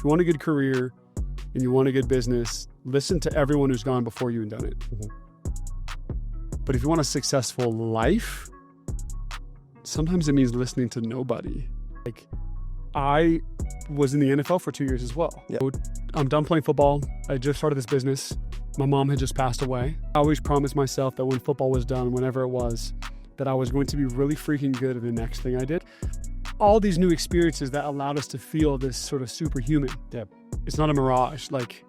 you want a good career and you want a good business, listen to everyone who's gone before you and done it. But if you want a successful life, sometimes it means listening to nobody. Like, I was in the NFL for 2 years as well. Yep. I'm done playing football. I just started this business. My mom had just passed away. I always promised myself that when football was done, whenever it was, that I was going to be really freaking good at the next thing I did. All these new experiences that allowed us to feel this sort of superhuman. Yeah. It's not a mirage. Like,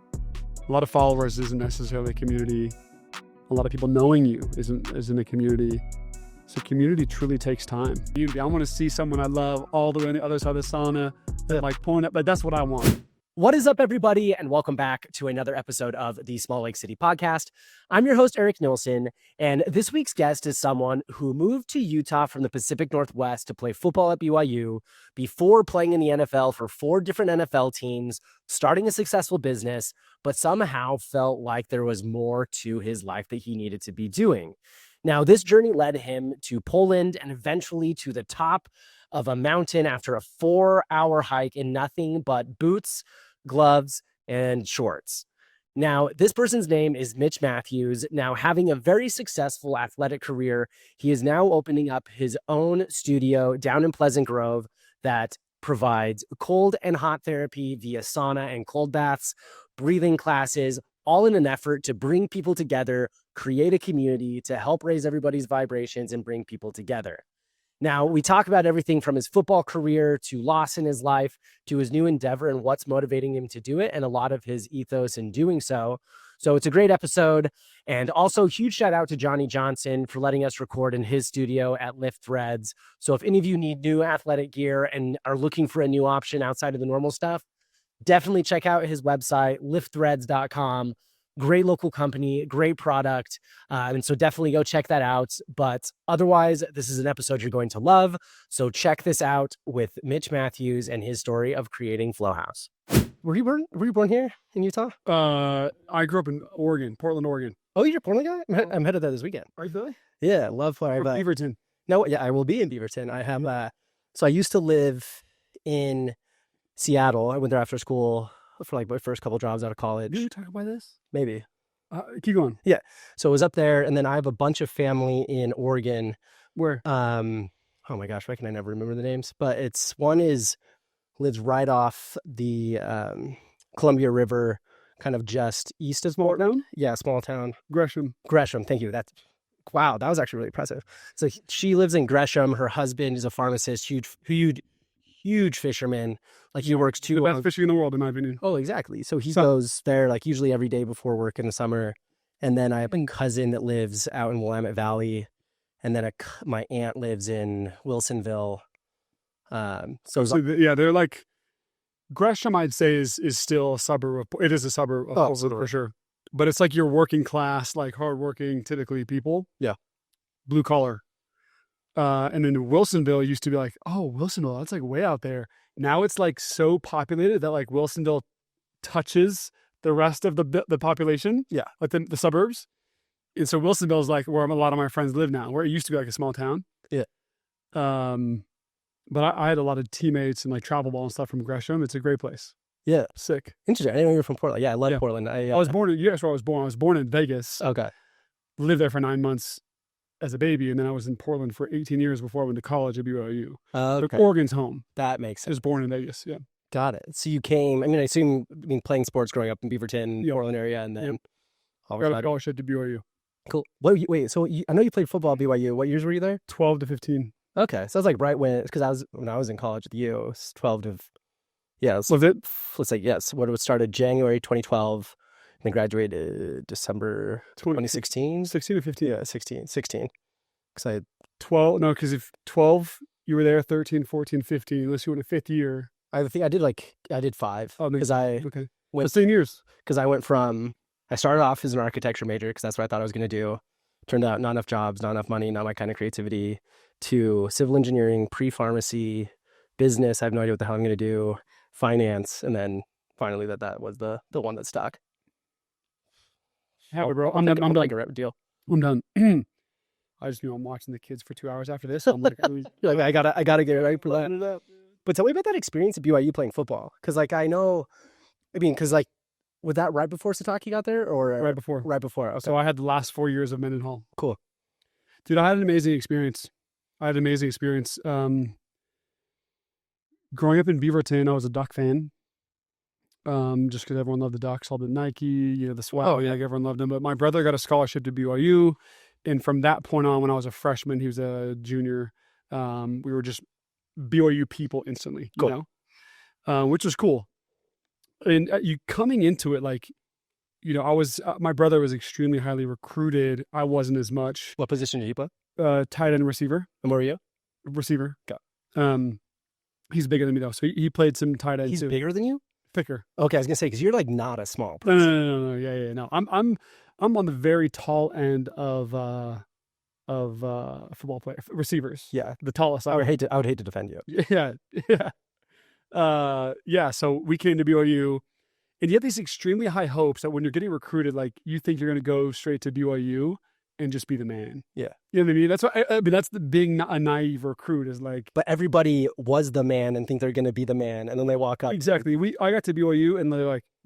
a lot of followers isn't necessarily a community. A lot of people knowing you isn't a community. So community truly takes time. I want to see someone I love all the way on the other side of the sauna, like pulling up, but that's what I want. What is up, everybody, and welcome back to another episode of the Small Lake City Podcast. I'm your host, Eric Nilsson, and this week's guest is someone who moved to Utah from the Pacific Northwest to play football at BYU before playing in the NFL for 4 different NFL teams, starting a successful business, but somehow felt like there was more to his life that he needed to be doing. Now, this journey led him to Poland and eventually to the top of a mountain after a 4-hour hike in nothing but boots, gloves, and shorts. Now, this person's name is Mitch Matthews. Now, having a very successful athletic career, he is now opening up his own studio down in Pleasant Grove that provides cold and hot therapy via sauna and cold baths, breathing classes, all in an effort to bring people together, create a community to help raise everybody's vibrations and bring people together. Now, we talk about everything from his football career to loss in his life to his new endeavor and what's motivating him to do it and a lot of his ethos in doing so. So it's a great episode. And also huge shout out to Johnny Johnson for letting us record in his studio at Lift Threads. So if any of you need new athletic gear and are looking for a new option outside of the normal stuff, definitely check out his website, liftthreads.com. Great local company, great product. And so definitely go check that out. But otherwise, this is an episode you're going to love. So check this out with Mitch Matthews and his story of creating FlowHaus. Were you born here in Utah? I grew up in Oregon, Portland, Oregon. Oh, you're a Portland guy? I'm headed there this weekend. Are you really? Yeah, love Florida. Beaverton. No, yeah, I will be in Beaverton. I have, so I used to live in Seattle. I went there after school for like my first couple jobs out of college. Did you talk about this? Maybe. Keep going. Yeah. So I was up there, and then I have a bunch of family in Oregon. Where? Oh my gosh, why can I never remember the names? But one lives right off the Columbia River, kind of just east of Small town? Yeah, small town. Gresham. Thank you. Wow, that was actually really impressive. So she lives in Gresham. Her husband is a pharmacist, huge fisherman. Like he works the best fishing in the world, in my opinion. Oh, exactly. So he goes there like usually every day before work in the summer. And then I have a cousin that lives out in Willamette Valley. And then my aunt lives in Wilsonville. They're like, Gresham, I'd say, is still a suburb. It is a suburb of Poland for sure. But it's like your working class, like hardworking, typically people. Yeah. Blue collar. And then Wilsonville used to be like, oh, Wilsonville, that's like way out there. Now it's like so populated that like Wilsonville touches the rest of the population. Yeah. Like the suburbs. And so Wilsonville is like where a lot of my friends live now, where it used to be like a small town. Yeah. But I had a lot of teammates and like travel ball and stuff from Gresham. It's a great place. Yeah. Sick. Interesting. I didn't know you were from Portland. Yeah, I love Portland. I was born in, where I was born. I was born in Vegas. Okay. Lived there for 9 months as a baby, and then I was in Portland for 18 years before I went to college at BYU. Okay. But Oregon's home. That makes sense. I was born in Vegas, yeah. Got it. So you came, I assume playing sports growing up in Beaverton, Portland area, and then I got a scholarship to BYU. Cool. Wait, so I know you played football at BYU. What years were you there? 12 to 15. Okay. So I was like right because when I was in college at the U, it was 12 to, let's say, yes. What it started January 2012 and then graduated December 2016. 16 or 15? Yeah, 16. Because I had 12, no, because if 12, you were there 13, 14, 15, unless you went a fifth year. I think I did 5. Oh, because okay. Went 16 years. Because I started off as an architecture major because that's what I thought I was going to do. Turned out not enough jobs, not enough money, not my kind of creativity, to civil engineering, pre-pharmacy, business. I have no idea what the hell I'm going to do, finance, and then finally that was the one that stuck. Yeah, bro. I'm done. Deal. I'm done. I just I'm watching the kids for 2 hours after this. I'm like, you're like, I gotta get ready for that. But tell me about that experience at BYU playing football, because like I know I mean, because like, was that right before Sataki got there, or Right before. Right before. Okay. So I had the last 4 years of Mendenhall. Cool. Dude, I had an amazing experience. Growing up in Beaverton, I was a Duck fan. Just because everyone loved the Ducks, all the Nike, the swag, like everyone loved them. But my brother got a scholarship to BYU, and from that point on, when I was a freshman, he was a junior. We were just BYU people instantly, Cool. Which was cool. And you coming into it, like, I was my brother was extremely highly recruited. I wasn't as much. What position did you play? Tight end receiver. And where were you? Receiver. Got. He's bigger than me though, so he played some tight end. He's too. bigger than you? Thicker. Okay, I was gonna say because you're like not a small person. No. Yeah. No, I'm on the very tall end of football player receivers. Yeah, the tallest. I would hate to defend you. Yeah. So we came to BYU, and you have these extremely high hopes that when you're getting recruited, like you think you're going to go straight to BYU and just be the man. Yeah. You know what I mean? That's what I mean. That's the being a naive recruit is like. But everybody was the man and think they're going to be the man, and then they walk up. Exactly. I got to BYU and they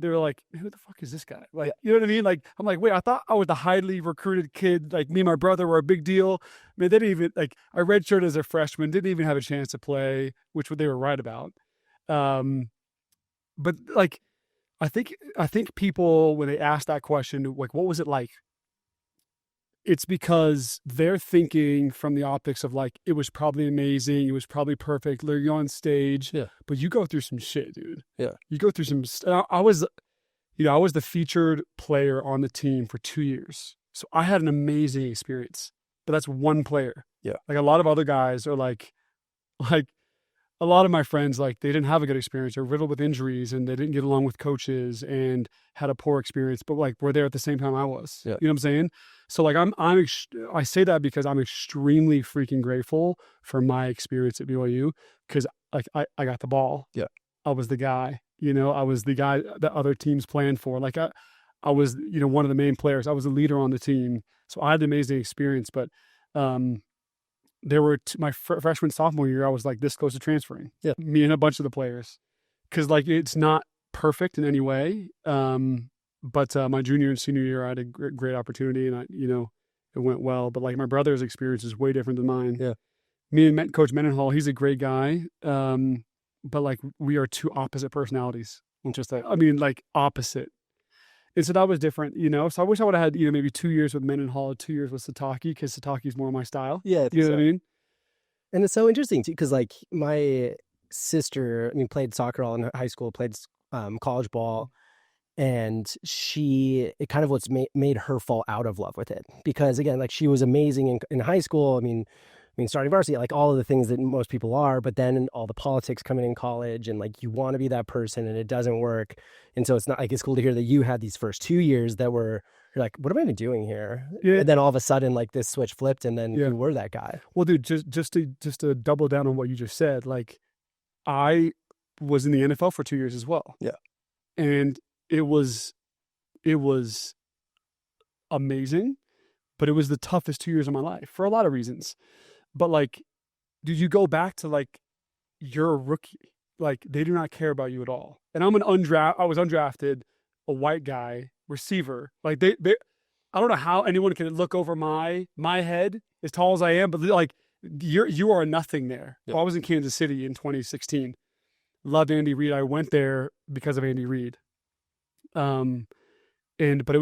were like, who the fuck is this guy? Like, you know what I mean? Like, I'm like, wait, I thought I was the highly recruited kid. Like me and my brother were a big deal. I mean, they didn't even like. I redshirted as a freshman, didn't even have a chance to play, which they were right about. But like, I think people when they ask that question, like, what was it like? It's because they're thinking from the optics of like, it was probably amazing. It was probably perfect. You're on stage, but you go through some shit, dude. Yeah. You go through some, I was the featured player on the team for 2 years. So I had an amazing experience, but that's one player. Yeah. Like a lot of other guys are like a lot of my friends, like they didn't have a good experience. They're riddled with injuries and they didn't get along with coaches and had a poor experience, but like were there at the same time I was. Yeah. You know what I'm saying? So like I say that because I'm extremely freaking grateful for my experience at BYU because like I got the ball. Yeah. I was the guy, I was the guy that other teams planned for. Like I was, one of the main players. I was a leader on the team. So I had an amazing experience, but there were my freshman, sophomore year, I was like this close to transferring. Yeah. Me and a bunch of the players. Because like it's not perfect in any way. But my junior and senior year, I had a great opportunity and it went well. But like my brother's experience is way different than mine. Yeah. Me and Coach Mendenhall, he's a great guy. But like we are two opposite personalities. Interesting. I mean, like opposite. And so that was different, So I wish I would have had, maybe 2 years with Mendenhall, 2 years with Sataki, because Sataki's more my style. Yeah. You know what I mean? And it's so interesting too, because like my sister, played soccer all in high school, played college ball, and it kind of what's made her fall out of love with it. Because again, like she was amazing in high school. I mean, starting varsity, like all of the things that most people are, but then all the politics coming in college and like you want to be that person and it doesn't work. And so it's not like, it's cool to hear that you had these first 2 years that you're like, what am I even doing here? Yeah. And then all of a sudden, like this switch flipped and then you were that guy. Well, dude, just to double down on what you just said, like I was in the NFL for 2 years as well. Yeah. And it was amazing, but it was the toughest 2 years of my life for a lot of reasons. But like, dude, you go back to like, you're a rookie. Like they do not care about you at all. And I was undrafted, a white guy, receiver. Like they I don't know how anyone can look over my head as tall as I am, but like you are nothing there. Yep. Well, I was in Kansas City in 2016. Loved Andy Reid. I went there because of Andy Reid. But it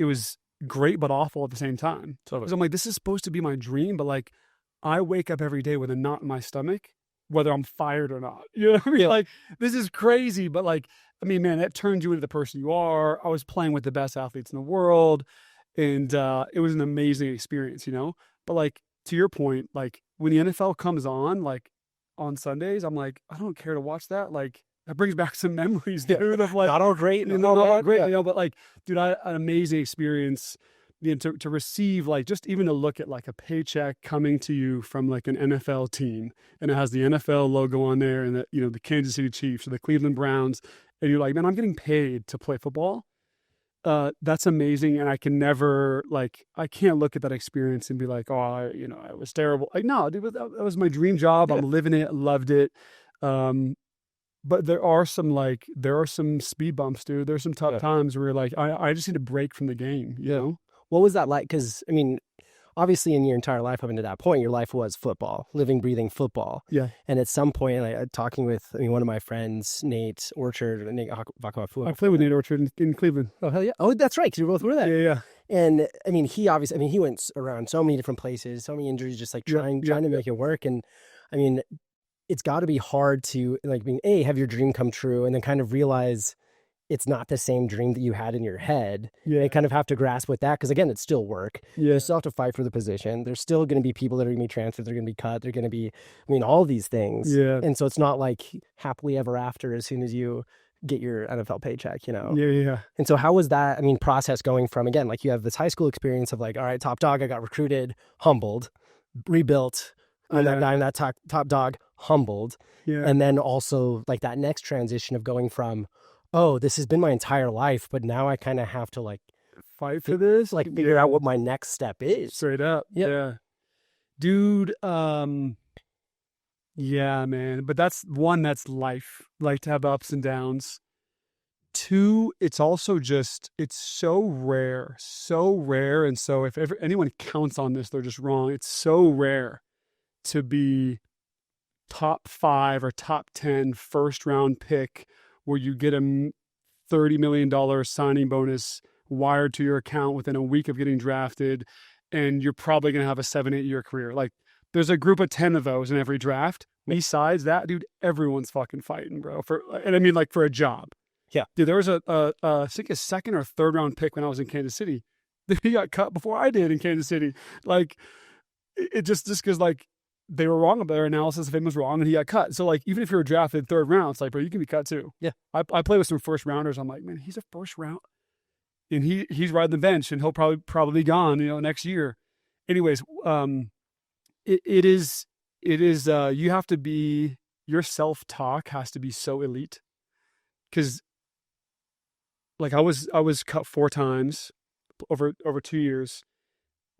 was great but awful at the same time. Totally. Because I'm like, this is supposed to be my dream, but like I wake up every day with a knot in my stomach, whether I'm fired or not. You know what I mean? Like this is crazy, but like, I mean, man, that turns you into the person you are. I was playing with the best athletes in the world, and it was an amazing experience, But like to your point, like when the NFL comes on, like on Sundays, I'm like, I don't care to watch that. Like that brings back some memories, dude. Of like not all great, not all great, But like, dude, I had an amazing experience. To receive, like, just even to look at like a paycheck coming to you from like an NFL team, and it has the NFL logo on there, and the Kansas City Chiefs or the Cleveland Browns, and you're like, man, I'm getting paid to play football. That's amazing, and I can never I can't look at that experience and be like, oh, it was terrible. Like, no, dude, that was my dream job. I'm living it, loved it. But there are some speed bumps, dude. There's some tough times where you're like, I just need a break from the game, you know? What was that like? Because, I mean, obviously in your entire life up until that point, your life was football, living, breathing football. Yeah. And at some point, like talking with, one of my friends, Nate Orchard, Nate Vakawafu. I played with Nate Orchard in Cleveland. Oh, hell yeah. Oh, that's right. Because you both were there. Yeah. And I mean, he went around so many different places, so many injuries, just like trying to make it work. And I mean, it's got to be hard to have your dream come true and then kind of realize it's not the same dream that you had in your head. Yeah. You kind of have to grasp with that because, again, it's still work. Yeah. You still have to fight for the position. There's still going to be people that are going to be transferred. They're going to be cut. They're going to be, all these things. Yeah. And so it's not like happily ever after as soon as you get your NFL paycheck, Yeah. And so how was that, process going from, again, like you have this high school experience of like, all right, top dog, I got recruited, humbled, rebuilt. I'm that top dog, humbled. Yeah. And then also like that next transition of going from, oh, this has been my entire life, but now I kind of have to like fight for this, like figure out what my next step is. Straight up. Yep. Yeah. Dude, yeah, man. But that's life, like to have ups and downs. 2, it's also just, it's so rare. And so if ever anyone counts on this, they're just wrong. It's so rare to be top 5 or top 10 first round pick where you get a $30 million signing bonus wired to your account within a week of getting drafted, and you're probably going to have a 7-8 year career. Like, there's a group of 10 of those in every draft. Besides that, dude, everyone's fucking fighting, bro. For a job. Yeah. Dude, there was I think a 2nd or 3rd round pick when I was in Kansas City. He got cut before I did in Kansas City. Like, it just because, like, they were wrong about their analysis of him was wrong and he got cut. So like, even if you're drafted 3rd round, it's like, bro, you can be cut too. Yeah. I play with some first rounders. I'm like, man, he's a first round and he's riding the bench and he'll probably be gone, next year. Anyways, it is, you have to be, your self-talk has to be so elite. Cause like I was cut 4 times over 2 years.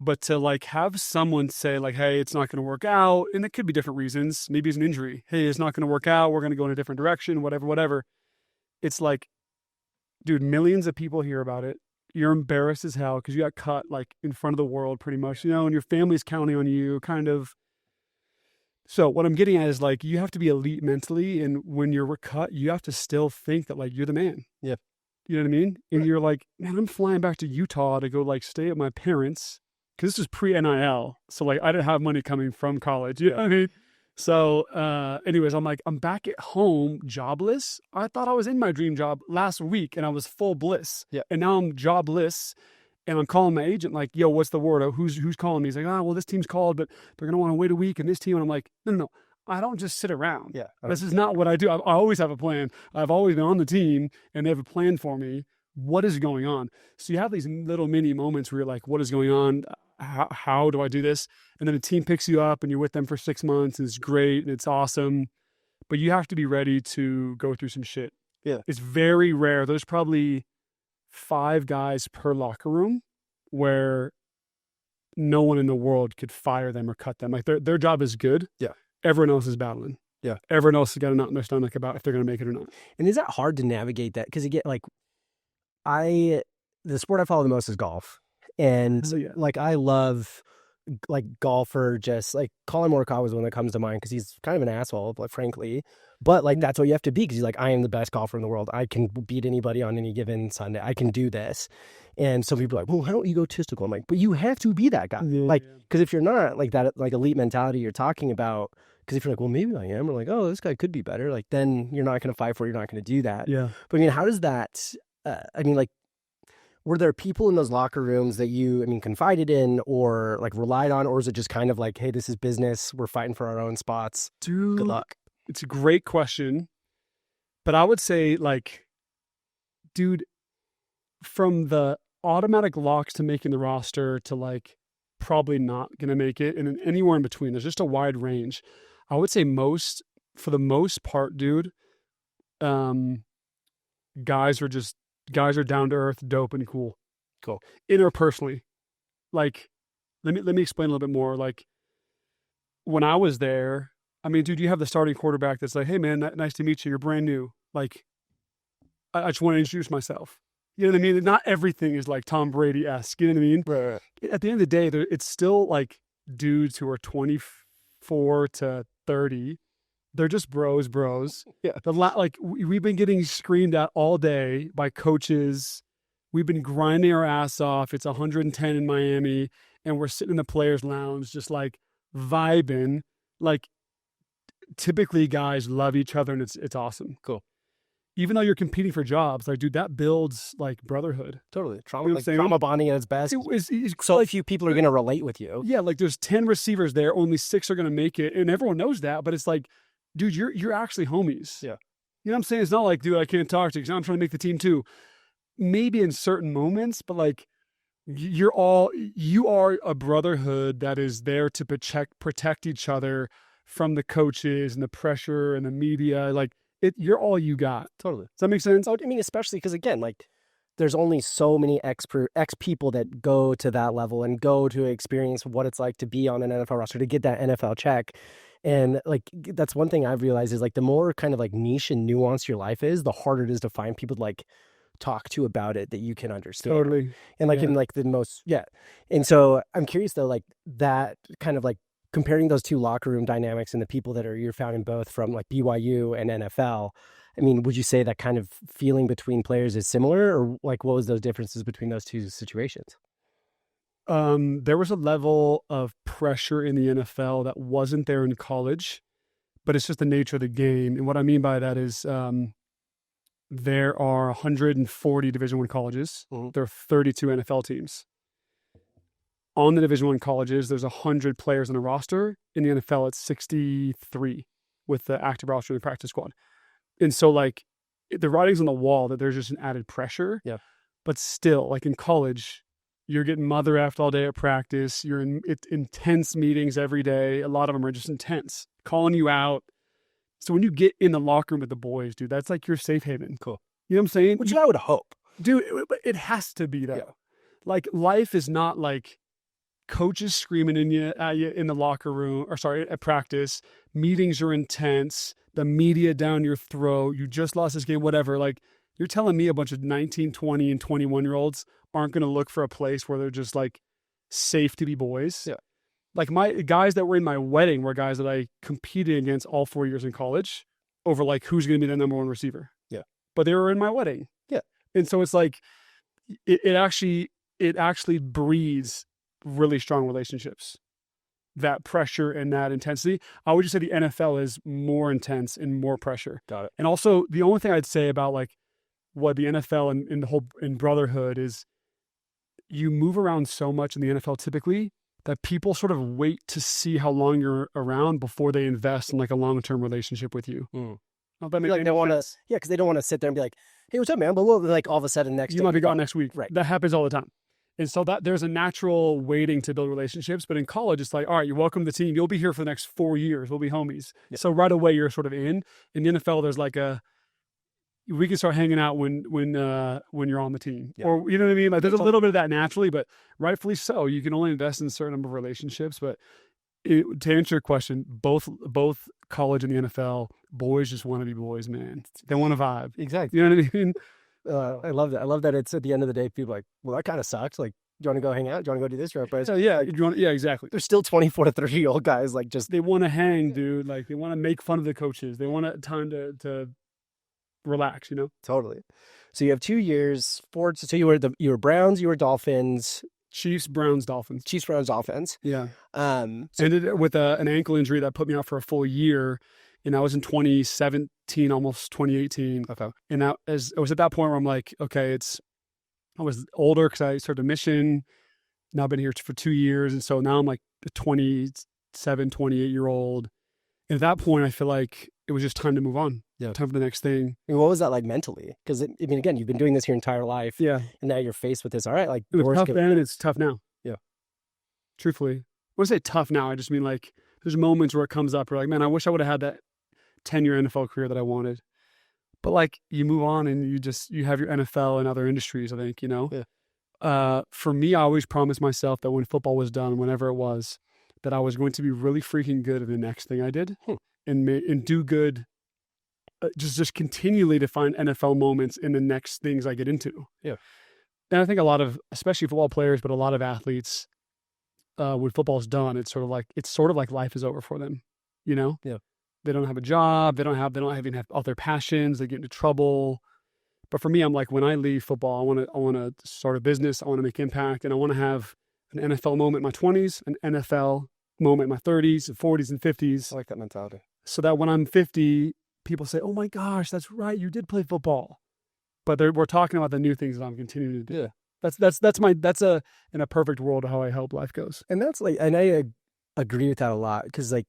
But to like have someone say like, hey, it's not going to work out. And it could be different reasons. Maybe it's an injury. Hey, it's not going to work out. We're going to go in a different direction, whatever. It's like, dude, millions of people hear about it. You're embarrassed as hell because you got cut like in front of the world pretty much, and your family's counting on you kind of. So what I'm getting at is like, you have to be elite mentally. And when you're cut, you have to still think that like, you're the man. Yeah. You know what I mean? And you're like, man, I'm flying back to Utah to go like stay at my parents'. Because this was pre-NIL, so like I didn't have money coming from college. You know what I mean? So anyways, I'm like, I'm back at home jobless. I thought I was in my dream job last week and I was full bliss. Yeah. And now I'm jobless and I'm calling my agent like, yo, what's the word? Who's calling me? He's like, well, this team's called, but they're going to want to wait a week and this team. And I'm like, no. I don't just sit around. Yeah. This is not what I do. I always have a plan. I've always been on the team and they have a plan for me. What is going on? So you have these little mini moments where you're like, what is going on? How do I do this? And then a team picks you up and you're with them for 6 months and it's great and it's awesome. But you have to be ready to go through some shit. Yeah. It's very rare. There's probably 5 guys per locker room where no one in the world could fire them or cut them. Like their job is good. Yeah. Everyone else is battling. Yeah. Everyone else has got a knot in their stomach about if they're going to make it or not. And is that hard to navigate that? Because again, like the sport I follow the most is golf. And like, I love like golfer, just like Colin Morikawa is one that comes to mind because he's kind of an asshole, like, frankly. But like, that's what you have to be because he's like, I am the best golfer in the world. I can beat anybody on any given Sunday. I can do this. And some people are like, well, how don't you go egotistical? I'm like, but you have to be that guy. Yeah, like, because if you're not like that, like elite mentality you're talking about, because if you're like, well, maybe I am, or like, oh, this guy could be better, like, then you're not going to fight for it. You're not going to do that. Yeah. But I mean, how does that, like, were there people in those locker rooms that you, confided in or like relied on, or is it just kind of like, hey, this is business. We're fighting for our own spots. Dude, good luck. It's a great question. But I would say like, dude, from the automatic locks to making the roster to like probably not going to make it and then anywhere in between, there's just a wide range. I would say for the most part, dude, guys are down to earth, dope, and cool. Cool. Interpersonally, like, let me explain a little bit more. Like, when I was there, I mean, dude, you have the starting quarterback that's like, hey, man, nice to meet you. You're brand new. Like, I just want to introduce myself. You know what I mean? Not everything is like Tom Brady-esque. You know what I mean? Right. At the end of the day, it's still like dudes who are 24 to 30. They're just bros. Yeah. Like we've been getting screamed at all day by coaches. We've been grinding our ass off. It's 110 in Miami, and we're sitting in the players' lounge just like vibing. Like typically guys love each other, and it's awesome. Cool. Even though you're competing for jobs, like, dude, that builds like brotherhood. Totally. Trauma, You know like, trauma bonding at its best. So like, few people are going to relate with you. Yeah, like there's 10 receivers there, only 6 are going to make it, and everyone knows that. But it's like, dude, you're actually homies. Yeah. You know what I'm saying? It's not like, dude, I can't talk to you because I'm trying to make the team too. Maybe in certain moments, but like you are a brotherhood that is there to protect each other from the coaches and the pressure and the media. Like you're all you got. Totally. Does that make sense? I mean, especially because again, like there's only so many ex people that go to that level and go to experience what it's like to be on an NFL roster, to get that NFL check. And like, that's one thing I've realized is like the more kind of like niche and nuanced your life is, the harder it is to find people to like talk to about it that you can understand. Totally. And like in like the most, And so I'm curious though, like that kind of like comparing those two locker room dynamics and the people that you're found in both from like BYU and NFL. I mean, would you say that kind of feeling between players is similar, or like what was those differences between those two situations? There was a level of pressure in the NFL that wasn't there in college, but it's just the nature of the game. And what I mean by that is there are 140 Division I colleges. Mm-hmm. There are 32 NFL teams. On the Division I colleges, there's 100 players on a roster. In the NFL, it's 63 with the active roster and the practice squad. And so, like, the writing's on the wall that there's just an added pressure. Yeah. But still, like in college, you're getting mother effed all day at practice. You're in intense meetings every day. A lot of them are just intense, calling you out. So when you get in the locker room with the boys, dude, that's like your safe haven. Cool. You know what I'm saying? Which I would hope. Dude, it has to be, though. Yeah. Like, life is not like coaches screaming at you in the locker room, at practice. Meetings are intense. The media down your throat. You just lost this game, whatever. Like, you're telling me a bunch of 19, 20, and 21-year-olds aren't going to look for a place where they're just like safe to be boys. Yeah. Like my guys that were in my wedding were guys that I competed against all 4 years in college over like who's going to be the number one receiver. Yeah. But they were in my wedding. Yeah. And so it's like, it actually breeds really strong relationships. That pressure and that intensity. I would just say the NFL is more intense and more pressure. Got it. And also the only thing I'd say about like what the NFL and the whole in brotherhood is, you move around so much in the NFL typically that people sort of wait to see how long you're around before they invest in like a long-term relationship with you. Like they want to, because they don't want to sit there and be like, "Hey, what's up, man?" But like all of a sudden next you might be gone next week. Right. That happens all the time. And so that there's a natural waiting to build relationships. But in college, it's like, all right, you're welcome to the team. You'll be here for the next 4 years. We'll be homies. Yeah. So right away, you're sort of in. In the NFL, there's like we can start hanging out when you're on the team. Yeah. Or, you know what I mean? Like there's a little bit of that naturally, but rightfully so. You can only invest in a certain number of relationships. But to answer your question, both college and the NFL, boys just want to be boys, man. They want to vibe. Exactly. You know what I mean? I love that. I love that it's at the end of the day, people are like, well, that kind of sucks. Like, do you want to go hang out? Do you want to go do this? But So, yeah, exactly. There's still 24 to 30-year-old guys like just they want to hang, dude. Like they want to make fun of the coaches. They want time to relax, you know? Totally. So you have 2 years, so you were Browns, you were Dolphins. Chiefs, Browns, Dolphins. Chiefs, Browns, Dolphins. Yeah. So ended with an ankle injury that put me out for a full year. And I was in 2017, almost 2018. Okay. And it was at that point where I'm like, okay, I was older because I started a mission. Now I've been here for 2 years. And so now I'm like a 27, 28-year-old. And at that point, I feel like it was just time to move on. Yeah. Time for the next thing. I mean, what was that like mentally? Because, again, you've been doing this your entire life. Yeah. And now you're faced with this. All right. Like, it was tough then, and it's tough now. Yeah. Truthfully. When I say tough now, I just mean like there's moments where it comes up. Where like, man, I wish I would have had that 10-year NFL career that I wanted. But like you move on and you have your NFL and other industries, I think, you know? Yeah. For me, I always promised myself that when football was done, whenever it was, that I was going to be really freaking good at the next thing I did. and do good, just continually to find NFL moments in the next things I get into. Yeah. And I think a lot of, especially football players, but a lot of athletes, when football's done, it's sort of like life is over for them. You know? Yeah. They don't have a job. They don't even have all their passions. They get into trouble. But for me, I'm like, when I leave football, I want to start a business. I want to make impact, and I want to have an NFL moment in my 20s, an NFL moment in my 30s and 40s and 50s. I like that mentality. So that when I'm 50, people say, "Oh my gosh, that's right, you did play football." But we're talking about the new things that I'm continuing to do. Yeah. That's in a perfect world how I hope life goes. And that's like, and I agree with that a lot, because like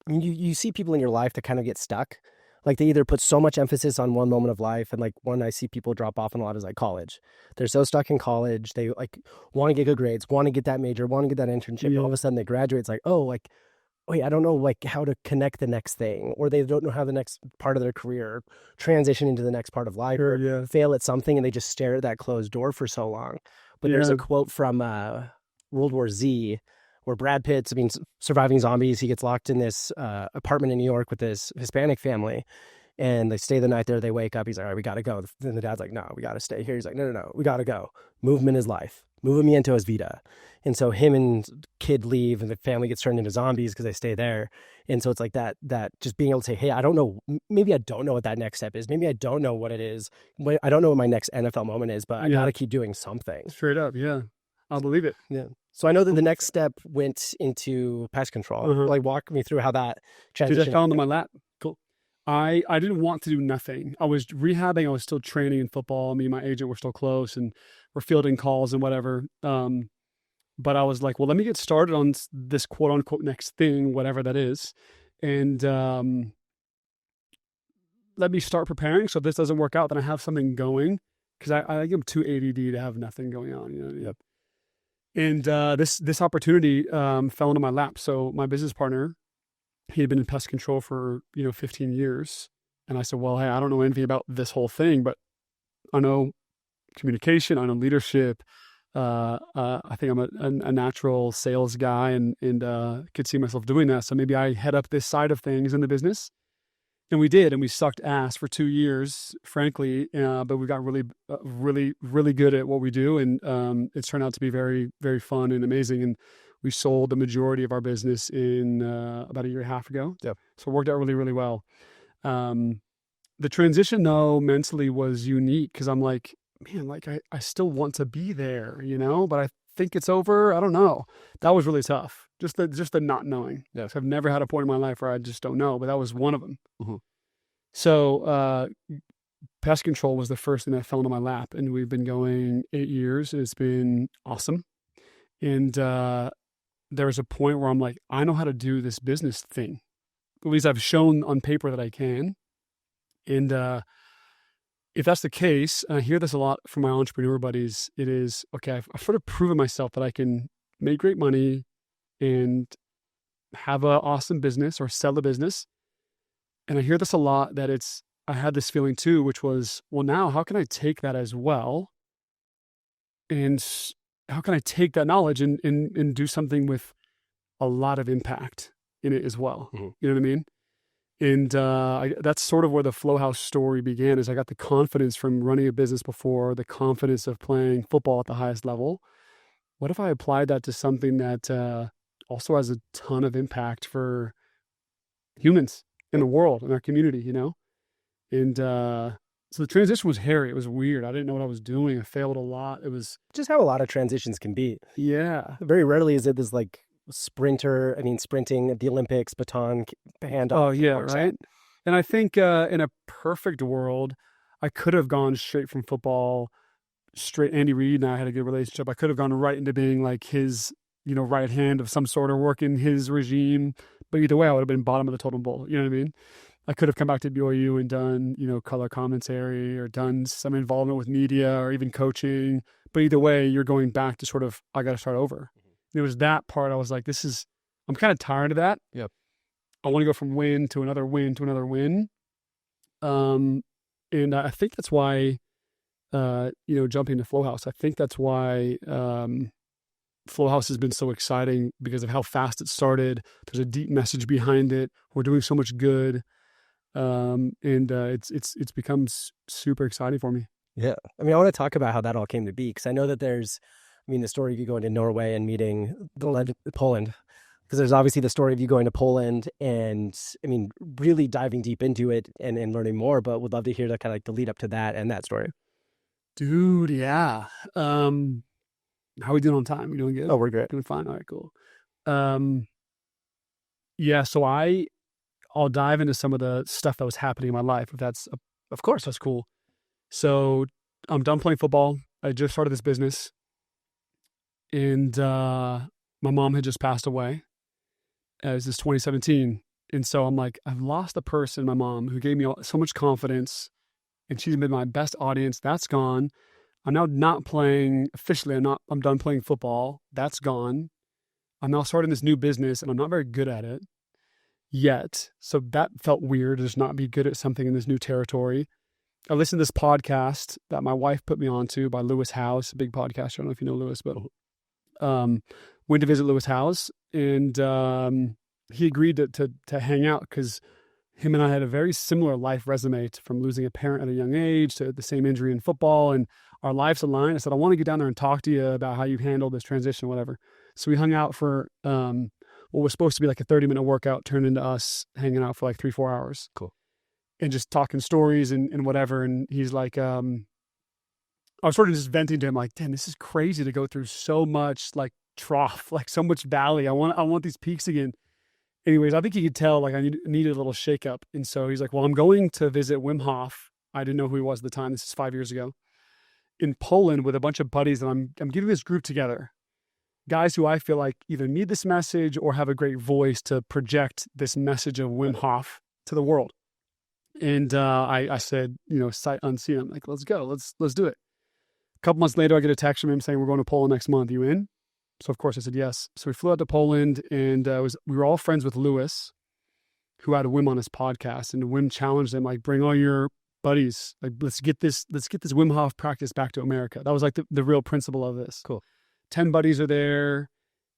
you see people in your life that kind of get stuck. Like they either put so much emphasis on one moment of life, and like one I see people drop off on a lot is like college. They're so stuck in college. They like want to get good grades, want to get that major, want to get that internship. Yeah. All of a sudden they graduate. It's like, oh, like, wait, I don't know like how to connect the next thing, or they don't know how the next part of their career transition into the next part of life, or fail at something, and they just stare at that closed door for so long. But there's a quote from World War Z, where Brad Pitt's, surviving zombies. He gets locked in this apartment in New York with this Hispanic family, and they stay the night there. They wake up. He's like, all right, we got to go. Then the dad's like, no, we got to stay here. He's like, no, we got to go. Movement is life. Movimiento es vida. And so him and kid leave, and the family gets turned into zombies because they stay there. And so it's like that just being able to say, hey, I don't know. Maybe I don't know what that next step is. Maybe I don't know what it is. I don't know what my next NFL moment is, but I got to keep doing something. Straight up, yeah. I'll believe it. Yeah. So I know that the next step went into pest control. Like, walk me through how that transition. Dude, I fell into my lap. Cool. I didn't want to do nothing. I was rehabbing. I was still training in football. Me and my agent were still close, and we're fielding calls and whatever. But I was like, well, let me get started on this quote unquote next thing, whatever that is. And let me start preparing. So if this doesn't work out, then I have something going. Because I am too ADD to have nothing going on. You know? Yep. And this opportunity fell into my lap. So my business partner, he had been in pest control for 15 years, and I said, "Well, hey, I don't know anything about this whole thing, but I know communication, I know leadership. I think I'm a natural sales guy, and could see myself doing that. So maybe I head up this side of things in the business." And we did, and we sucked ass for 2 years, frankly. But we got really good at what we do, and it's turned out to be very, very fun and amazing. And we sold the majority of our business in about a year and a half ago. Yep. So it worked out really, really well. The transition, though, mentally was unique, because I'm like, man, like I still want to be there, but I think it's over. I don't know. That was really tough. Just the not knowing. Yes. I've never had a point in my life where I just don't know, but that was one of them. Mm-hmm. So pest control was the first thing that fell into my lap, and we've been going 8 years. It's been awesome. And there was a point where I'm like, I know how to do this business thing. At least I've shown on paper that I can. And if that's the case, and I hear this a lot from my entrepreneur buddies, it is, okay, I've sort of proven myself that I can make great money and have an awesome business or sell a business. And I hear this a lot, that I had this feeling too, which was, well, now how can I take that as well? And how can I take that knowledge and do something with a lot of impact in it as well? Mm-hmm. You know what I mean? And that's sort of where the FlowHaus story began, is I got the confidence from running a business before, the confidence of playing football at the highest level. What if I applied that to something that also has a ton of impact for humans in the world, in our community, And so the transition was hairy. It was weird. I didn't know what I was doing. I failed a lot. It was just how a lot of transitions can be. Yeah. Very rarely is it this like sprinting at the Olympics, baton handoff. Oh yeah, right. And I think in a perfect world, I could have gone straight from football, straight. Andy Reid and I had a good relationship. I could have gone right into being like his, right hand of some sort, or working his regime. But either way, I would have been bottom of the totem pole. You know what I mean? I could have come back to BYU and done, color commentary, or done some involvement with media, or even coaching. But either way, you're going back to sort of, I got to start over. It was that part I was like, I'm kind of tired of that. Yep. I want to go from win to another win to another win. And I think that's why, jumping to FlowHaus, I think that's why FlowHaus has been so exciting because of how fast it started. There's a deep message behind it. We're doing so much good. It's become super exciting for me. Yeah. I mean, I want to talk about how that all came to be, because I know that there's, I mean, the story of you going to Norway and meeting the legend Poland, because there's obviously the story of you going to Poland and, I mean, really diving deep into it and learning more, but would love to hear the kind of like the lead up to that and that story. Dude, yeah. How are we doing on time? We doing good? Oh, we're great. Doing fine. All right, cool. Yeah, so I'll dive into some of the stuff that was happening in my life, if that's, of course, that's cool. So I'm done playing football. I just started this business, and my mom had just passed away. It was 2017. And so I'm like, I've lost the person, my mom, who gave me so much confidence, and she's been my best audience. That's gone. I'm now not playing officially. I'm done playing football. That's gone. I'm now starting this new business, and I'm not very good at it yet. So that felt weird, to just not be good at something in this new territory. I listened to this podcast that my wife put me onto by Lewis Howes, a big podcast. I don't know if you know Lewis, but went to visit Lewis Howes, and he agreed to hang out because him and I had a very similar life resume, from losing a parent at a young age to the same injury in football, and our lives aligned. I said, I want to get down there and talk to you about how you handled this transition or whatever. So we hung out for what was supposed to be like a 30-minute workout turned into us hanging out for like 3-4 hours. Cool. And just talking stories and whatever. And he's like, I was sort of just venting to him, like, damn, this is crazy to go through so much like trough, like so much valley. I want these peaks again. Anyways, I think he could tell like I needed a little shakeup. And so he's like, well, I'm going to visit Wim Hof. I didn't know who he was at the time. This is 5 years ago, in Poland, with a bunch of buddies. And I'm getting this group together. Guys who I feel like either need this message or have a great voice to project this message of Wim Hof to the world. And I said, sight unseen, I'm like, let's go, let's do it. A couple months later, I get a text from him saying, we're going to Poland next month. You in? So of course I said yes. So we flew out to Poland, and we were all friends with Lewis, who had Wim on his podcast, and Wim challenged him, like, bring all your buddies, like, let's get this Wim Hof practice back to America. That was like the real principle of this. Cool. 10 buddies are there.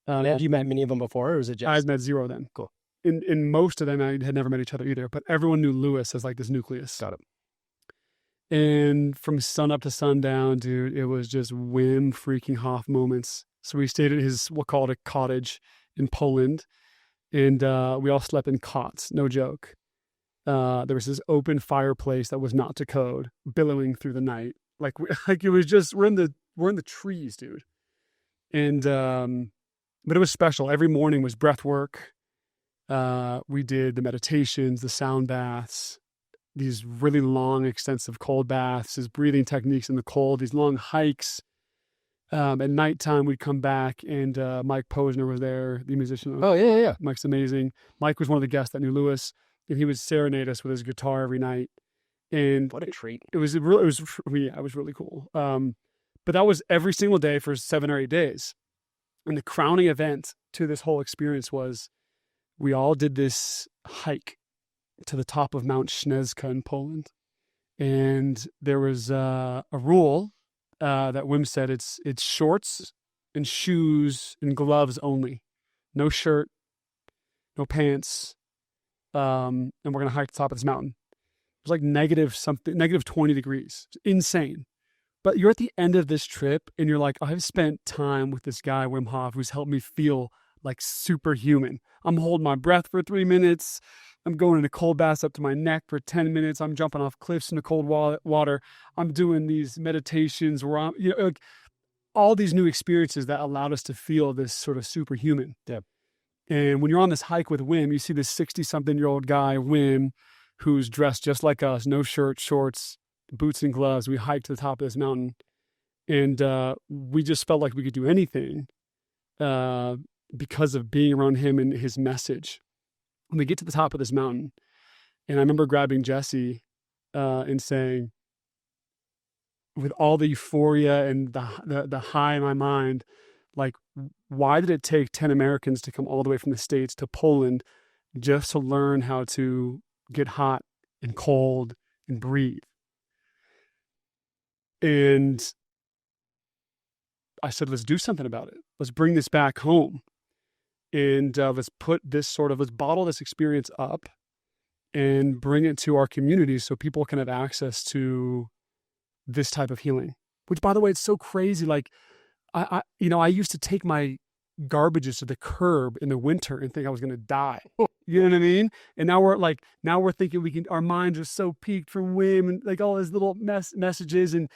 Have you met many of them before, or was it just? I had met 0 of them. Cool. In most of them, I had never met each other either, but everyone knew Lewis as like this nucleus. Got it. And from sun up to sundown, dude, it was just Wim freaking Hof moments. So we stayed at we'll call it a cottage in Poland, and we all slept in cots, no joke. There was this open fireplace that was not to code, billowing through the night. Like it was just, we're in the trees, dude. And, but it was special. Every morning was breath work. We did the meditations, the sound baths, these really long, extensive cold baths, his breathing techniques in the cold, these long hikes. At nighttime, we'd come back, and Mike Posner was there, the musician. Oh, yeah. Mike's amazing. Mike was one of the guests that knew Lewis, and he would serenade us with his guitar every night. And what a treat. It was really cool. But that was every single day for 7 or 8 days. And the crowning event to this whole experience was we all did this hike to the top of Mount Śnieżka in Poland. And there was a rule that Wim said, it's shorts and shoes and gloves only. No shirt, no pants. And we're going to hike to the top of this mountain. It was like negative 20 degrees. It's insane. But you're at the end of this trip, and you're like, I've spent time with this guy, Wim Hof, who's helped me feel like superhuman. I'm holding my breath for 3 minutes. I'm going into cold baths up to my neck for 10 minutes. I'm jumping off cliffs into cold water. I'm doing these meditations where I'm, like, all these new experiences that allowed us to feel this sort of superhuman. Yeah. And when you're on this hike with Wim, you see this 60-something-year-old guy, Wim, who's dressed just like us, no shirt, shorts, boots and gloves. We hiked to the top of this mountain, and we just felt like we could do anything because of being around him and his message. When we get to the top of this mountain, and I remember grabbing Jesse and saying, with all the euphoria and the high in my mind, like, why did it take 10 Americans to come all the way from the States to Poland just to learn how to get hot and cold and breathe? And I said, let's do something about it. Let's bring this back home. And let's bottle this experience up and bring it to our communities so people can have access to this type of healing. Which, by the way, it's so crazy. Like, I used to take my garbages to the curb in the winter and think I was going to die. You know what I mean? And now we're thinking our minds are so peaked from Wim and like all his little messages, and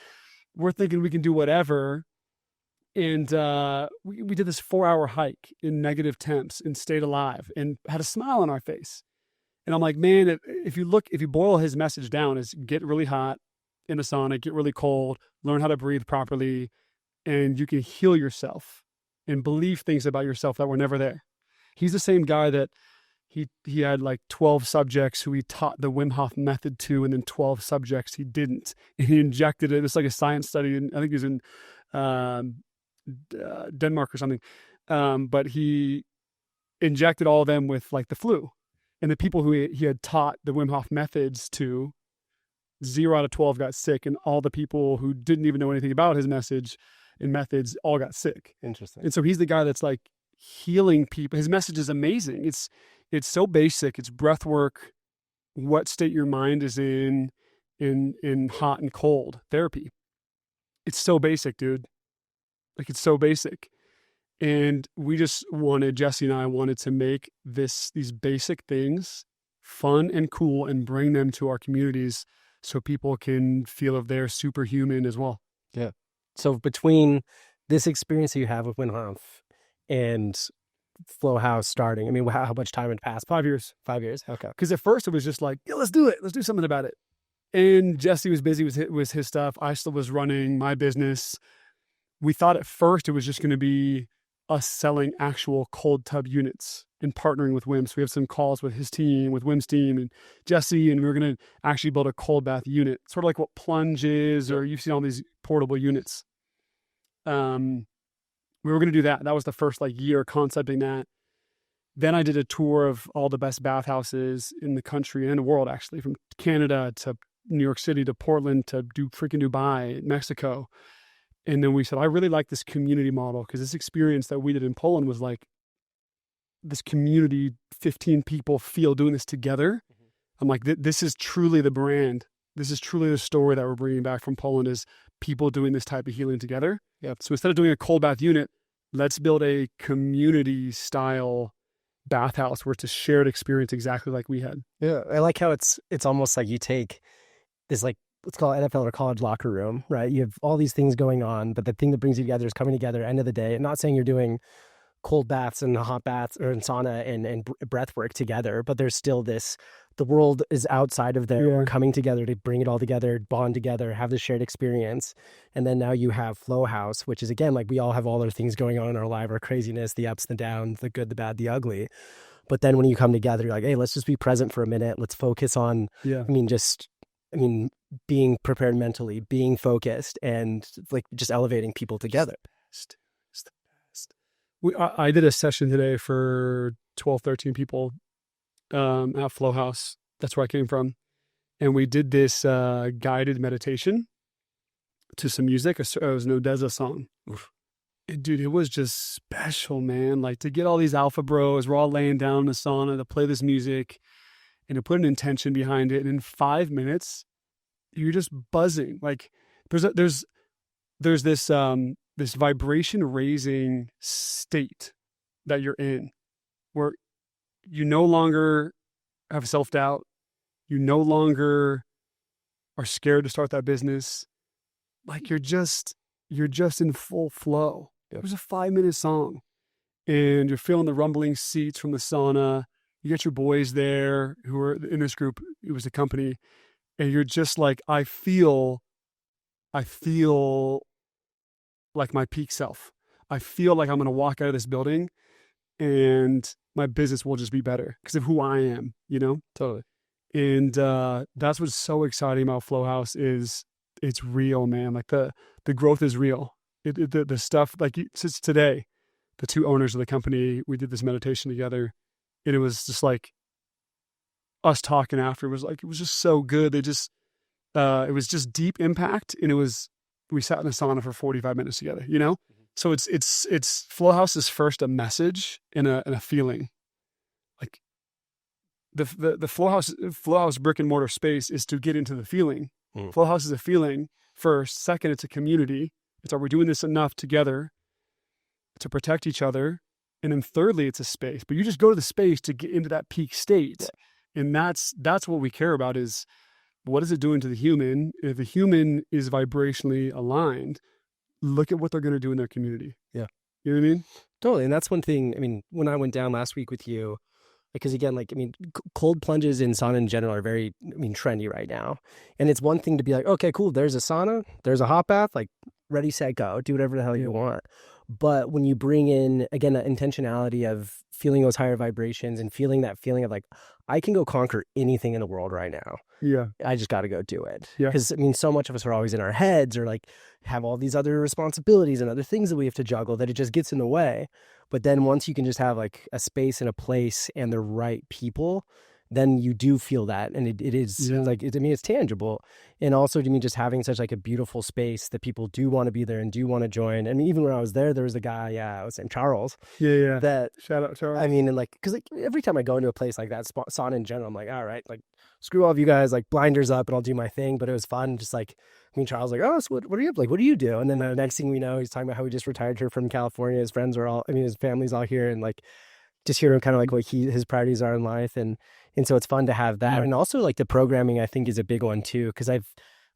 we're thinking we can do whatever. And we did this 4-hour hike in negative temps and stayed alive and had a smile on our face. And I'm like, man, if you boil his message down, is get really hot in the sauna, get really cold, learn how to breathe properly, and you can heal yourself and believe things about yourself that were never there. He's the same guy that he had like 12 subjects who he taught the Wim Hof method to, and then 12 subjects he didn't. And he injected it. It's like a science study, and I think he was in Denmark or something. But he injected all of them with like the flu. And the people who he had taught the Wim Hof methods to, 0 out of 12 got sick, and all the people who didn't even know anything about his message and methods all got sick. Interesting. And so he's the guy that's like healing people. His message is amazing. It's so basic. It's breath work, what state your mind is in hot and cold therapy. It's so basic, dude. Like, it's so basic. And Jesse and I wanted to make these basic things fun and cool and bring them to our communities so people can feel if they're superhuman as well. Yeah. So between this experience that you have with Wim Hof and FlowHaus starting, I mean, how much time had passed? 5 years. 5 years? Okay. Because at first it was just like, yeah, let's do it. Let's do something about it. And Jesse was busy with his stuff. I still was running my business. We thought at first it was just going to be us selling actual cold tub units and partnering with Wim. So we have some calls with his team, with Wim's team and Jesse, and we were going to actually build a cold bath unit, sort of like what Plunge is, or you've seen all these portable units. We were going to do that. That was the first year concepting that. Then I did a tour of all the best bathhouses in the country and in the world, actually, from Canada to New York City to Portland to freaking Dubai, Mexico. And then we said, I really like this community model, because this experience that we did in Poland was like this community, 15 people feel doing this together. Mm-hmm. I'm like, this is truly the brand. This is truly the story that we're bringing back from Poland, is people doing this type of healing together. Yep. So instead of doing a cold bath unit, let's build a community style bathhouse where it's a shared experience exactly like we had. Yeah. I like how it's almost like you take this, like, let's call it NFL or college locker room, right? You have all these things going on, but the thing that brings you together is coming together end of the day. And not saying you're doing cold baths and hot baths or in sauna and breath work together, but there's still this, the world is outside of there. We're coming together to bring it all together, bond together, have this shared experience. And then now you have FlowHaus, which is, again, like, we all have all our things going on in our life, our craziness, the ups, the downs, the good, the bad, the ugly. But then when you come together, you're like, hey, let's just be present for a minute. Let's focus on, being prepared mentally, being focused, and like just elevating people together. It's the best. I did a session today for 12, 13 people at FlowHaus. That's where I came from. And we did this guided meditation to some music. It was an Odessa song. Oof. And dude, it was just special, man. Like, to get all these alpha bros, we're all laying down in the sauna, to play this music and to put an intention behind it. And in 5 minutes, you're just buzzing. Like, there's this vibration raising state that you're in, where you no longer have self-doubt. You no longer are scared to start that business. Like, you're just in full flow. Yep. It was a 5-minute song, and you're feeling the rumbling seats from the sauna. You get your boys there who are in this group. It was a company. And you're just like, I feel like my peak self. I feel like I'm going to walk out of this building and my business will just be better because of who I am, you know? Totally. And that's what's so exciting about FlowHaus is it's real, man. Like, the growth is real. The stuff, like, since today, the two owners of the company, we did this meditation together, and it was just like, us talking after, it was just so good. It was just deep impact. And we sat in the sauna for 45 minutes together, you know? So it's FlowHaus is first a message and a feeling. Like the FlowHaus brick and mortar space is to get into the feeling. FlowHaus is a feeling first. Second, it's a community. It's, are we doing this enough together to protect each other? And then thirdly, it's a space. But you just go to the space to get into that peak state. Yeah. And that's what we care about, is what is it doing to the human? If the human is vibrationally aligned, look at what they're going to do in their community. Yeah. You know what I mean? Totally. And that's one thing, I mean, when I went down last week with you, because again, like, I mean, cold plunges in sauna in general are very, trendy right now. And it's one thing to be like, okay, cool, there's a sauna, there's a hot bath, like ready, set, go, do whatever the hell you want. But when you bring in, again, that intentionality of feeling those higher vibrations and feeling that feeling of like, I can go conquer anything in the world right now. Yeah. I just got to go do it. Yeah. Because, so much of us are always in our heads or like have all these other responsibilities and other things that we have to juggle that it just gets in the way. But then once you can just have like a space and a place and the right people, then you do feel that. And it is like, it's tangible. And also just having such like a beautiful space that people do want to be there and do want to join. And even when I was there was a guy, I was saying Charles. Yeah. That, shout out Charles. and like, cause like every time I go into a place like that, sauna in general, I'm like, all right, like screw all of you guys, like blinders up and I'll do my thing. But it was fun. Just like, Charles was like, oh, so what are you up? Like, what do you do? And then the next thing we know, he's talking about how he just retired here from California. His friends are all, his family's all here, and like, just hear him kind of like what his priorities are in life. And so it's fun to have that. And also like the programming, I think, is a big one too. Cause I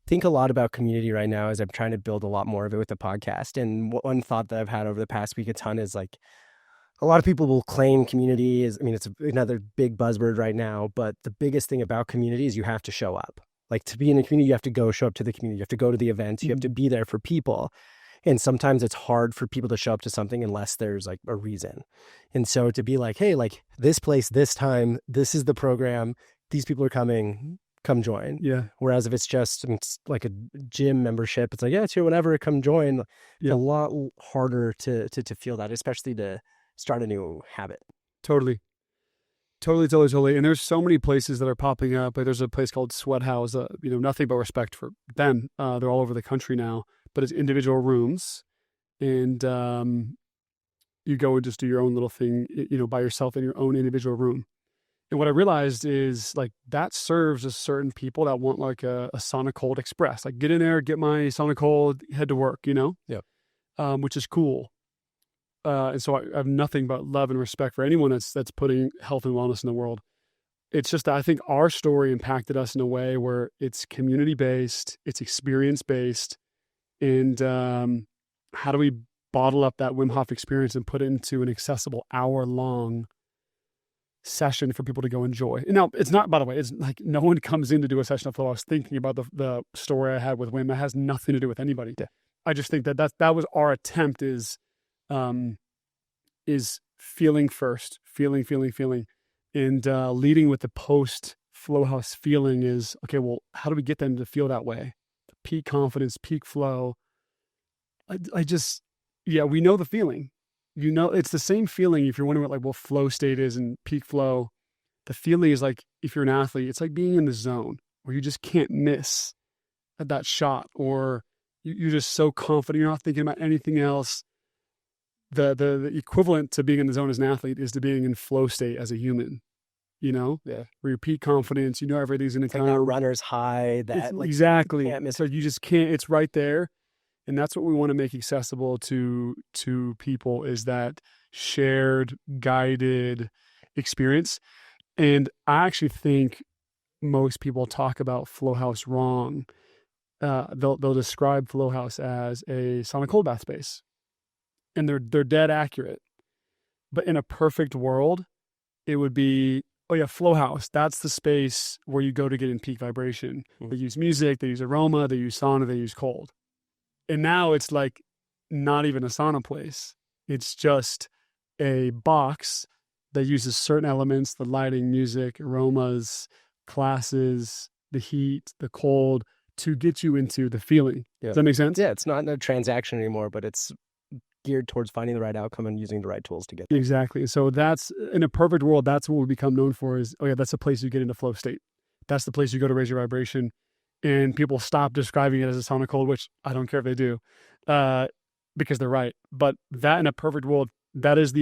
think a lot about community right now as I'm trying to build a lot more of it with the podcast. And one thought that I've had over the past week a ton is like, a lot of people will claim community is, it's another big buzzword right now, but the biggest thing about community is you have to show up. Like, to be in a community, you have to show up to the community. You have to go to the events. You have to be there for people. And sometimes it's hard for people to show up to something unless there's like a reason. And so to be like, hey, like this place, this time, this is the program, these people are coming, come join. Yeah. Whereas if it's just it's like a gym membership, it's like, yeah, it's here whenever, come join. It's a lot harder to feel that, especially to start a new habit. Totally. And there's so many places that are popping up. Like there's a place called Sweat House, nothing but respect for them. They're all over the country now, but it's individual rooms, and you go and just do your own little thing, by yourself in your own individual room. And what I realized is like that serves as certain people that want like a sauna cold express, like get in there, get my sauna cold, head to work, which is cool. And so I have nothing but love and respect for anyone that's putting health and wellness in the world. It's just that I think our story impacted us in a way where it's community-based, it's experience-based, and how do we bottle up that Wim Hof experience and put it into an accessible hour-long session for people to go enjoy. And now, it's not, by the way, it's like no one comes in to do a session of flow. I was thinking about the story I had with Wim. That has nothing to do with anybody. Yeah. I just think that was our attempt is feeling first, feeling, and leading with the post FlowHaus feeling is, okay, well, how do we get them to feel that way? Peak confidence, peak flow. We know the feeling. It's the same feeling if you're wondering what flow state is and peak flow. The feeling is like, if you're an athlete, it's like being in the zone where you just can't miss at that shot, or you're just so confident, you're not thinking about anything else. The equivalent to being in the zone as an athlete is to being in flow state as a human, where your peak confidence, everything's going to come. Like a runner's high. Exactly. So you just can't, it's right there. And that's what we want to make accessible to people, is that shared, guided experience. And I actually think most people talk about FlowHaus wrong. They'll describe FlowHaus as a sauna cold bath space. And they're dead accurate. But in a perfect world, it would be, FlowHaus, that's the space where you go to get in peak vibration. Mm-hmm. They use music, they use aroma, they use sauna, they use cold. And now it's like not even a sauna place. It's just a box that uses certain elements, the lighting, music, aromas, classes, the heat, the cold, to get you into the feeling. Yeah. Does that make sense? Yeah, it's not a transaction anymore, but it's geared towards finding the right outcome and using the right tools to get there. Exactly. So that's, in a perfect world, that's what we become known for is, that's the place you get into flow state. That's the place you go to raise your vibration. And people stop describing it as a sauna cold, which I don't care if they do. because they're right. But that in a perfect world, that is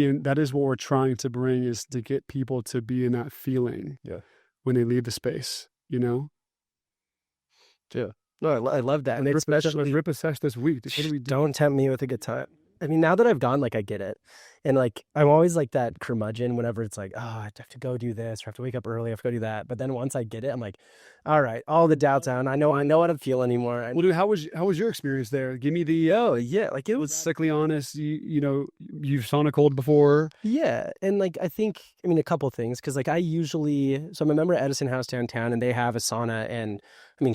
what we're trying to bring, is to get people to be in that feeling when they leave the space, you know? Yeah. No, I love that. And especially, let's rip a sesh this week. Don't tempt me with a good time. I mean, now that I've gone, like, I get it. And like, I'm always like that curmudgeon whenever it's like, oh, I have to go do this, or I have to wake up early, I have to go do that. But then once I get it, I'm like, all right, all the doubts out. I know how to feel anymore. Well, dude, how was your experience there? Give me the like, it was sickly honest. You know, you've sauna cold before. Yeah. And like, I mean, a couple things, because like so I'm a member at Edison House downtown, and they have a sauna and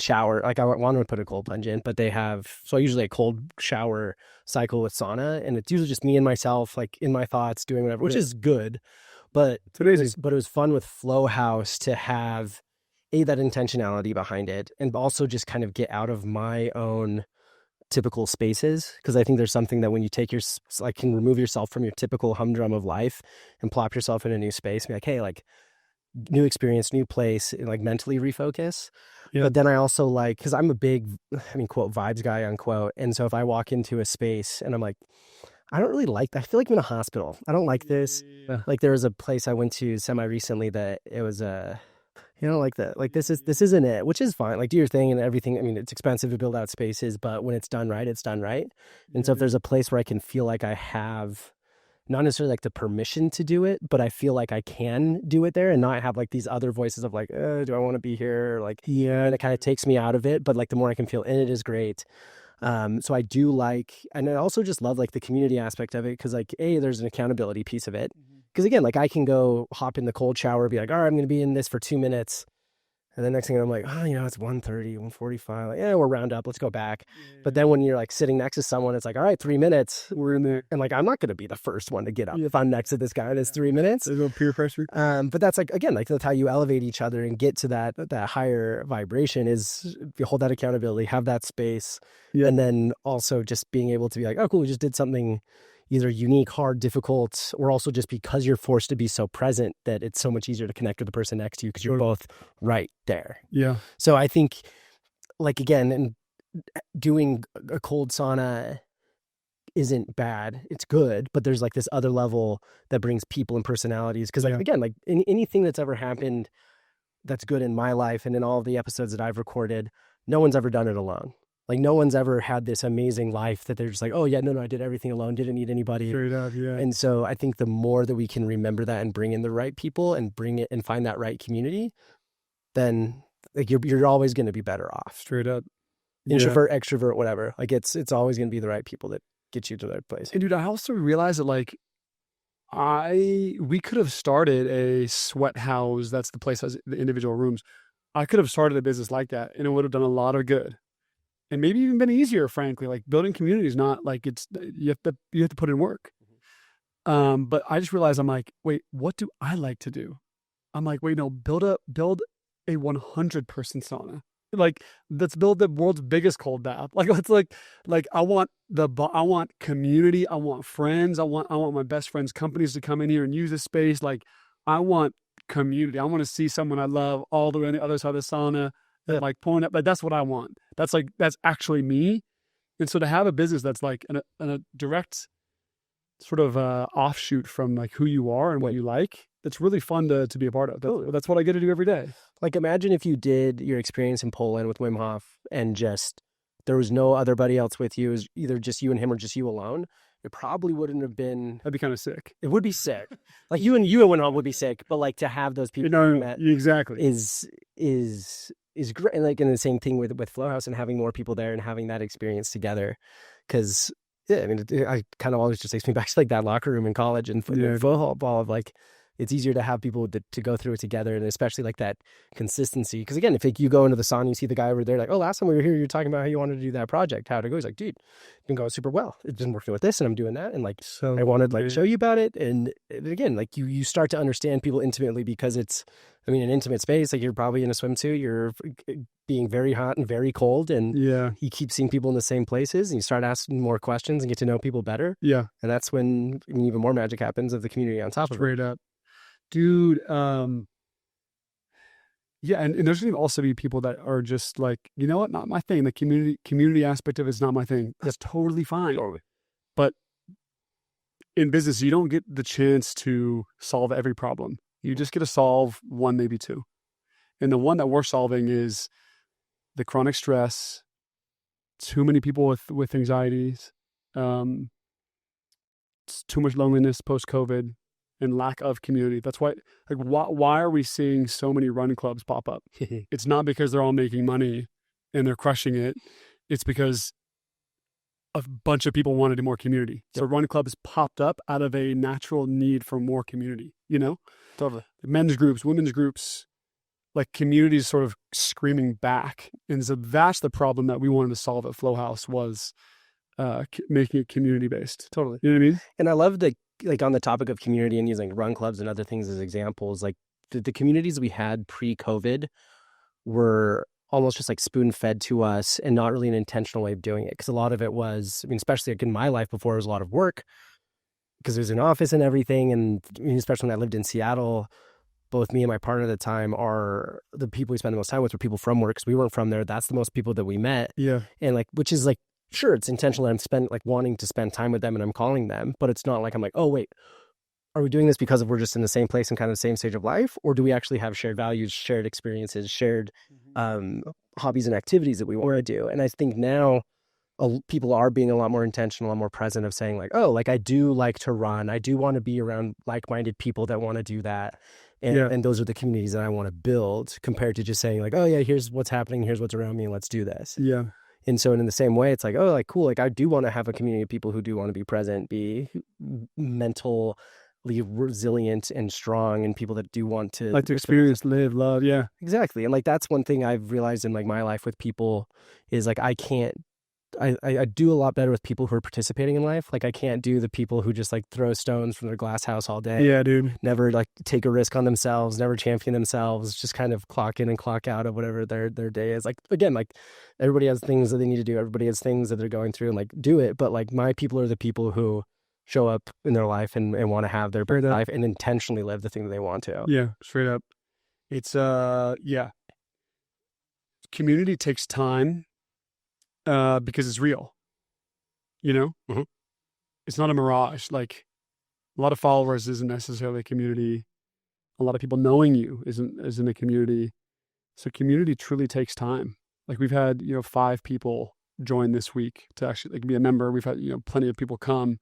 shower. Like, I want to put a cold plunge in, but they have, so I usually a cold shower cycle with sauna, and it's usually just me and myself, like in my thoughts, doing whatever, which is good. But it was fun with FlowHaus to have that intentionality behind it, and also just kind of get out of my own typical spaces, because I think there's something that when you take can remove yourself from your typical humdrum of life and plop yourself in a new space, be like, hey, like, new experience, new place, and like mentally refocus. Yeah. But then I also like, because I'm a big, quote, vibes guy, unquote. And so if I walk into a space and I'm like, I don't really like that. I feel like I'm in a hospital. I don't like this. Yeah. Like, there was a place I went to semi-recently that it was like that. Like, this isn't it, which is fine. Like, do your thing and everything. I mean, it's expensive to build out spaces, but when it's done right, it's done right. And so if there's a place where I can feel like I have not necessarily like the permission to do it, but I feel like I can do it there and not have like these other voices of like, do I want to be here? Like, and it kind of takes me out of it. But like, the more I can feel in it is great. So I do like, and I also just love like the community aspect of it, because like, there's an accountability piece of it. Because again, like, I can go hop in the cold shower, be like, all right, I'm going to be in this for 2 minutes. And the next thing I'm like, it's 1:30, 1:45. Like, we'll round up. Let's go back. Yeah. But then when you're like sitting next to someone, it's like, all right, 3 minutes. We're in there. And like, I'm not going to be the first one to get up if I'm next to this guy and it's 3 minutes. There's no peer pressure. But that's like, again, like, that's how you elevate each other and get to that higher vibration, is you hold that accountability, have that space. Yeah. And then also just being able to be like, oh, cool, we just did something either unique, hard, difficult, or also just because you're forced to be so present that it's so much easier to connect with the person next to you because you're both right there. Yeah. So I think, like, again, and doing a cold sauna isn't bad. It's good, but there's like this other level that brings people and personalities. Because like, again, like anything that's ever happened that's good in my life and in all of the episodes that I've recorded, no one's ever done it alone. Like, no one's ever had this amazing life that they're just like, oh yeah, no, I did everything alone, didn't need anybody. Straight up, yeah. And so I think the more that we can remember that and bring in the right people and bring it and find that right community, then like you're always going to be better off. Straight up. Introvert, extrovert, whatever. Like, it's always going to be the right people that get you to the right place. And dude, I also realized that like we could have started a sweat house. That's the place that has the individual rooms. I could have started a business like that, and it would have done a lot of good. And maybe even been easier, frankly. Like, building community is not like you have to put in work. But I just realized, I'm like, wait, what do I like to do? I'm like, wait, no, build a 100-person sauna. Like, let's build the world's biggest cold bath. Like, let's like I want community. I want friends. I want my best friends' companies to come in here and use this space. Like, I want community. I want to see someone I love all the way on the other side of the sauna. Like, pulling up, like, that's what I want. That's actually me. And so to have a business that's like a direct sort of offshoot from like who you are and what you like, it's really fun to be a part of. That's what I get to do every day. Like, imagine if you did your experience in Poland with Wim Hof and just there was no other buddy else with you. It was either just you and him or just you alone. It probably wouldn't have been. That'd be kind of sick. It would be sick. Like, you and Wim Hof would be sick, but like, to have those people you met exactly is great. And like, in the same thing with FlowHaus and having more people there and having that experience together. Because I kind of always just takes me back to like that locker room in college and football of like, it's easier to have people to go through it together, and especially like that consistency. Because again, if like, you go into the sauna, you see the guy over there, like, oh, last time we were here, you were talking about how you wanted to do that project. How'd it go? He's like, dude, it's been going super well. It's been working with this, and I'm doing that, and like, so I wanted like show you about it. And again, like you start to understand people intimately, because it's, an intimate space. Like, you're probably in a swimsuit, you're being very hot and very cold, and you keep seeing people in the same places, and you start asking more questions and get to know people better. Yeah, and that's when even more magic happens of the community on top of it. Straight up. Dude, and there's going to also be people that are just like, you know what, not my thing. The community aspect of it is not my thing. That's totally fine. Totally. But in business, you don't get the chance to solve every problem. You just get to solve one, maybe two. And the one that we're solving is the chronic stress, too many people with anxieties, too much loneliness post-COVID, and lack of community. That's why, like, why are we seeing so many run clubs pop up? It's not because they're all making money and they're crushing it. It's because a bunch of people wanted more community. So run clubs popped up out of a natural need for more community, you know? Totally. Men's groups, women's groups, like communities sort of screaming back. And so that's the problem that we wanted to solve at FlowHaus was making it community-based. Totally. You know what I mean? And I love like on the topic of community and using run clubs and other things as examples, like the communities we had pre-COVID were almost just like spoon-fed to us and not really an intentional way of doing it. Because a lot of it was, I mean, especially like in my life before, it was a lot of work because there was an office and everything. And I mean, especially when I lived in Seattle, both me and my partner at the time are the people we spend the most time with were people from work because we weren't from there. That's the most people that we met. Yeah. And like, which is like, sure, it's intentional. I'm wanting to spend time with them and I'm calling them, but it's not like I'm like, oh, wait, are we doing this because we're just in the same place and kind of the same stage of life? Or do we actually have shared values, shared experiences, shared hobbies and activities that we want to do? And I think now people are being a lot more intentional and more present of saying like, oh, like I do like to run. I do want to be around like-minded people that want to do that. And those are the communities that I want to build compared to just saying like, oh yeah, here's what's happening. Here's what's around me and let's do this. Yeah. And so in the same way, it's like, oh, like, cool. Like I do want to have a community of people who do want to be present, be mentally resilient and strong, and people that do want to like to experience, live, love. Yeah, exactly. And like, that's one thing I've realized in like my life with people is like, I do a lot better with people who are participating in life. Like I can't do the people who just like throw stones from their glass house all day. Yeah, dude. Never like take a risk on themselves, never champion themselves, just kind of clock in and clock out of whatever their day is. Like, again, like everybody has things that they need to do. Everybody has things that they're going through and like do it. But like my people are the people who show up in their life and want to have their life and intentionally live the thing that they want to. Yeah, straight up. It's, community takes time. Because it's real, you know, It's not a mirage. Like a lot of followers isn't necessarily a community. A lot of people knowing you isn't a community. So community truly takes time. Like we've had, 5 people join this week to actually like be a member. We've had, plenty of people come.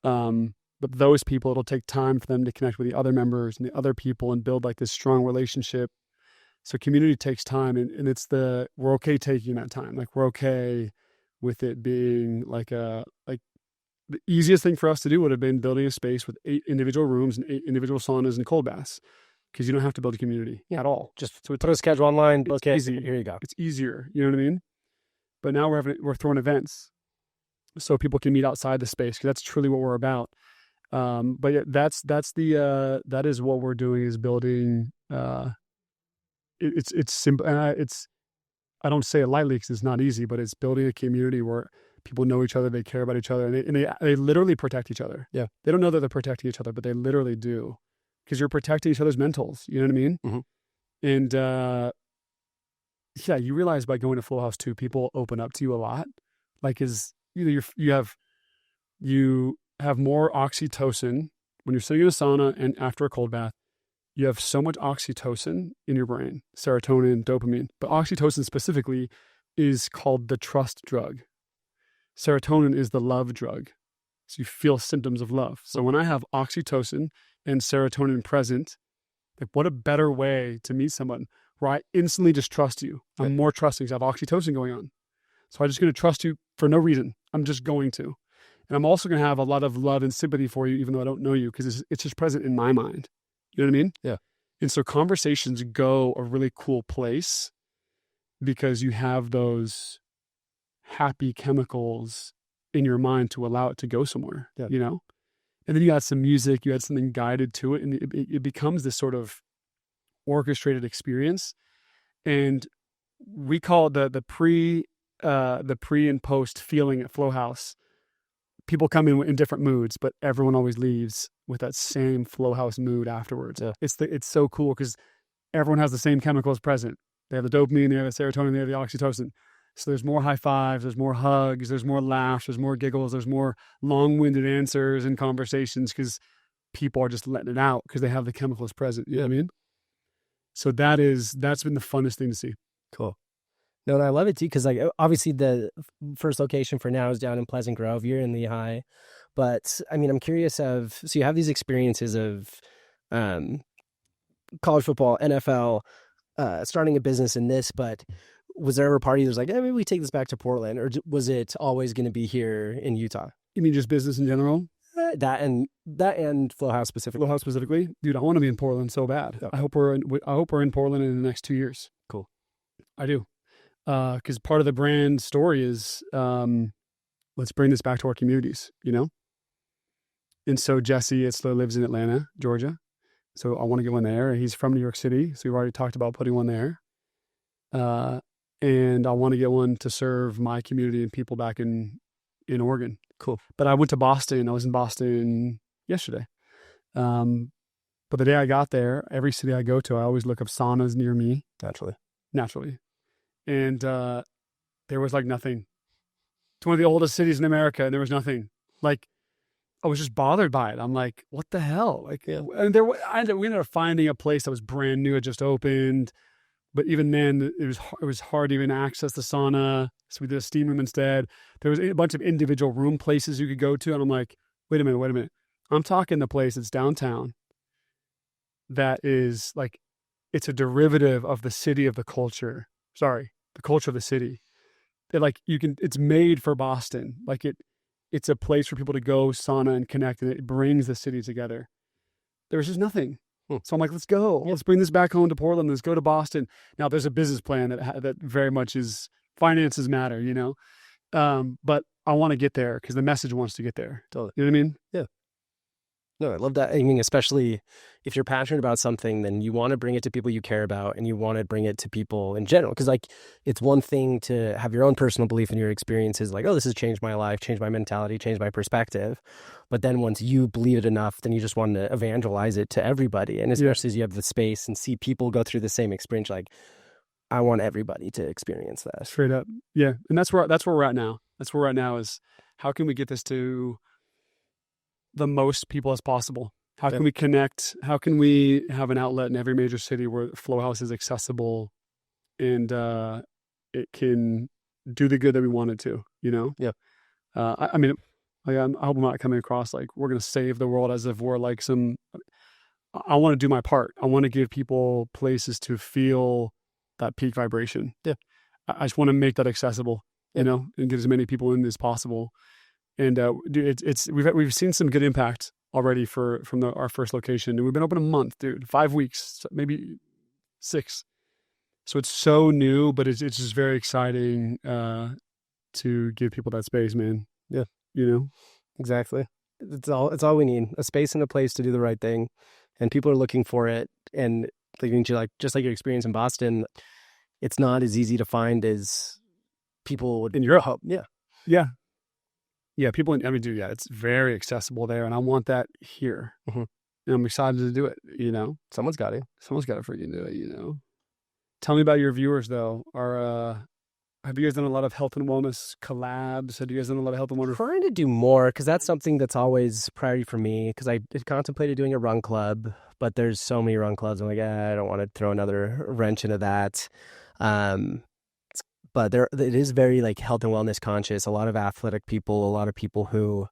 But those people, it'll take time for them to connect with the other members and the other people and build like this strong relationship. So community takes time and we're okay taking that time. Like we're okay with it being like the easiest thing for us to do would have been building a space with 8 individual rooms and 8 individual saunas and cold baths because you don't have to build a community at all. Just put a schedule online. Okay, easy. Here you go. It's easier. You know what I mean? But now we're throwing events so people can meet outside the space because that's truly what we're about. But yeah, that is what we're doing is building, it's simple, and I don't say it lightly because it's not easy, but it's building a community where people know each other, they care about each other, and they literally protect each other. Yeah, they don't know that they're protecting each other, but they literally do, because you're protecting each other's mentals. You know what I mean? Mm-hmm. And you realize by going to FlowHaus too, people open up to you a lot. Like you have more oxytocin when you're sitting in a sauna and after a cold bath. You have so much oxytocin in your brain, serotonin, dopamine. But oxytocin specifically is called the trust drug. Serotonin is the love drug. So you feel symptoms of love. So when I have oxytocin and serotonin present, like what a better way to meet someone where I instantly just trust you. I'm more trusting because I have oxytocin going on. So I'm just going to trust you for no reason. I'm just going to. And I'm also going to have a lot of love and sympathy for you, even though I don't know you, because it's just present in my mind. You know what I mean? Yeah. And so conversations go a really cool place because you have those happy chemicals in your mind to allow it to go somewhere, And then you add some music, you add something guided to it, and it becomes this sort of orchestrated experience. And we call it the pre and post feeling at FlowHaus. People come in different moods, but everyone always leaves with that same FlowHaus mood afterwards. Yeah. It's so cool because everyone has the same chemicals present. They have the dopamine, they have the serotonin, they have the oxytocin. So there's more high fives, there's more hugs, there's more laughs, there's more giggles, there's more long-winded answers and conversations because people are just letting it out because they have the chemicals present. You know what I mean? So that's been the funnest thing to see. Cool. No, and I love it too, because like obviously the first location for now is down in Pleasant Grove. You're in Lehigh, but I mean, I'm curious so you have these experiences of college football, NFL, starting a business in this, but was there ever a party that was like, maybe we take this back to Portland, or was it always going to be here in Utah? You mean just business in general? That and FlowHaus specifically. FlowHaus specifically, dude. I want to be in Portland so bad. Yeah. I hope we're in Portland in the next 2 years. Cool. I do, because part of the brand story is let's bring this back to our communities. You know. And so Jesse Itzler lives in Atlanta, Georgia. So I want to get one there. He's from New York City, so we've already talked about putting one there. And I want to get one to serve my community and people back in Oregon. Cool. But I went to Boston. I was in Boston yesterday. But the day I got there, every city I go to, I always look up saunas near me. Naturally. And there was like nothing. It's one of the oldest cities in America, and there was nothing. Like, I was just bothered by it. I'm like, what the hell? Like, yeah. And we ended up finding a place that was brand new. It just opened. But even then, it was hard to even access the sauna. So we did a steam room instead. There was a bunch of individual room places you could go to. And I'm like, wait a minute. I'm talking the place that's downtown. That is like, it's a derivative of the city of the culture. Sorry, the culture of the city. That like it's made for Boston. Like it's a place for people to go sauna and connect, and it brings the city together. There was just nothing. So I'm like, let's go. Let's bring this back home to Portland. Let's go to Boston. Now there's a business plan that very much is finances matter, you know? But I want to get there because the message wants to get there. Totally. You know what I mean? Yeah. No, I love that. I mean, especially if you're passionate about something, then you want to bring it to people you care about, and you want to bring it to people in general. Because like, it's one thing to have your own personal belief in your experiences, like, oh, this has changed my life, changed my mentality, changed my perspective. But then once you believe it enough, then you just want to evangelize it to everybody. And especially as you have the space and see people go through the same experience, like, I want everybody to experience that. Straight up. Yeah. And that's where we're at now. That's where we're at now is how can we get this to the most people as possible? How can we connect? How can we have an outlet in every major city where FlowHaus is accessible and it can do the good that we want it to, you know? Yeah. I mean, I hope I'm not coming across like we're going to save the world as if we're like I want to do my part. I want to give people places to feel that peak vibration. Yeah. I just want to make that accessible, you know, and get as many people in as possible. And dude, we've seen some good impact already from our first location, and we've been open a month, dude, 5 weeks, maybe 6. So it's so new, but it's just very exciting to give people that space, man. Yeah, you know, exactly. It's all we need: a space and a place to do the right thing, and people are looking for it. And just like your experience in Boston, it's not as easy to find as people would in Europe. Hope. Yeah. Yeah, it's very accessible there, and I want that here. Mm-hmm. And I'm excited to do it, you know? Someone's got to freaking do it, you know? Tell me about your viewers, though. Have you guys done a lot of health and wellness collabs? Have you guys done a lot of health and wellness? Trying to do more, because that's something that's always priority for me, because I contemplated doing a run club, but there's so many run clubs. I'm like, I don't want to throw another wrench into that. But it is very like health and wellness conscious. A lot of athletic people, a lot of people who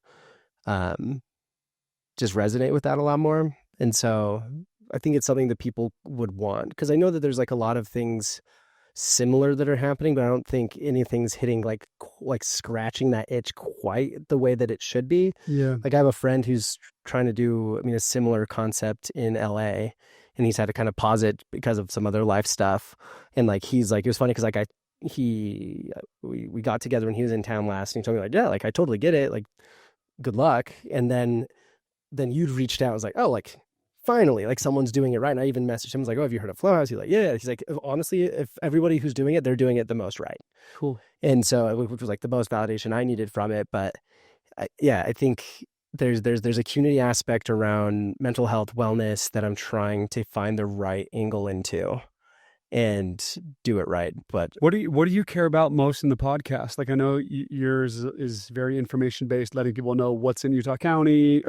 just resonate with that a lot more. And so I think it's something that people would want, because I know that there's like a lot of things similar that are happening, but I don't think anything's hitting like scratching that itch quite the way that it should be. Yeah. Like I have a friend who's trying to do, a similar concept in LA, and he's had to kind of pause it because of some other life stuff. And like, he's like, it was funny because like we got together when he was in town last, and he told me like, yeah, like I totally get it, like good luck. And then you'd reached out. I was like, oh, like finally, like someone's doing it right. And I even messaged him, I was like, oh, have you heard of FlowHaus? He's like, yeah. He's like, honestly, if everybody who's doing it, they're doing it the most right. Cool. And so which was like the most validation I needed from it. But I think there's a community aspect around mental health wellness that I'm trying to find the right angle into. and do it right. But what do you care about most in the podcast? Like, I know yours is very information based, letting people know what's in Utah in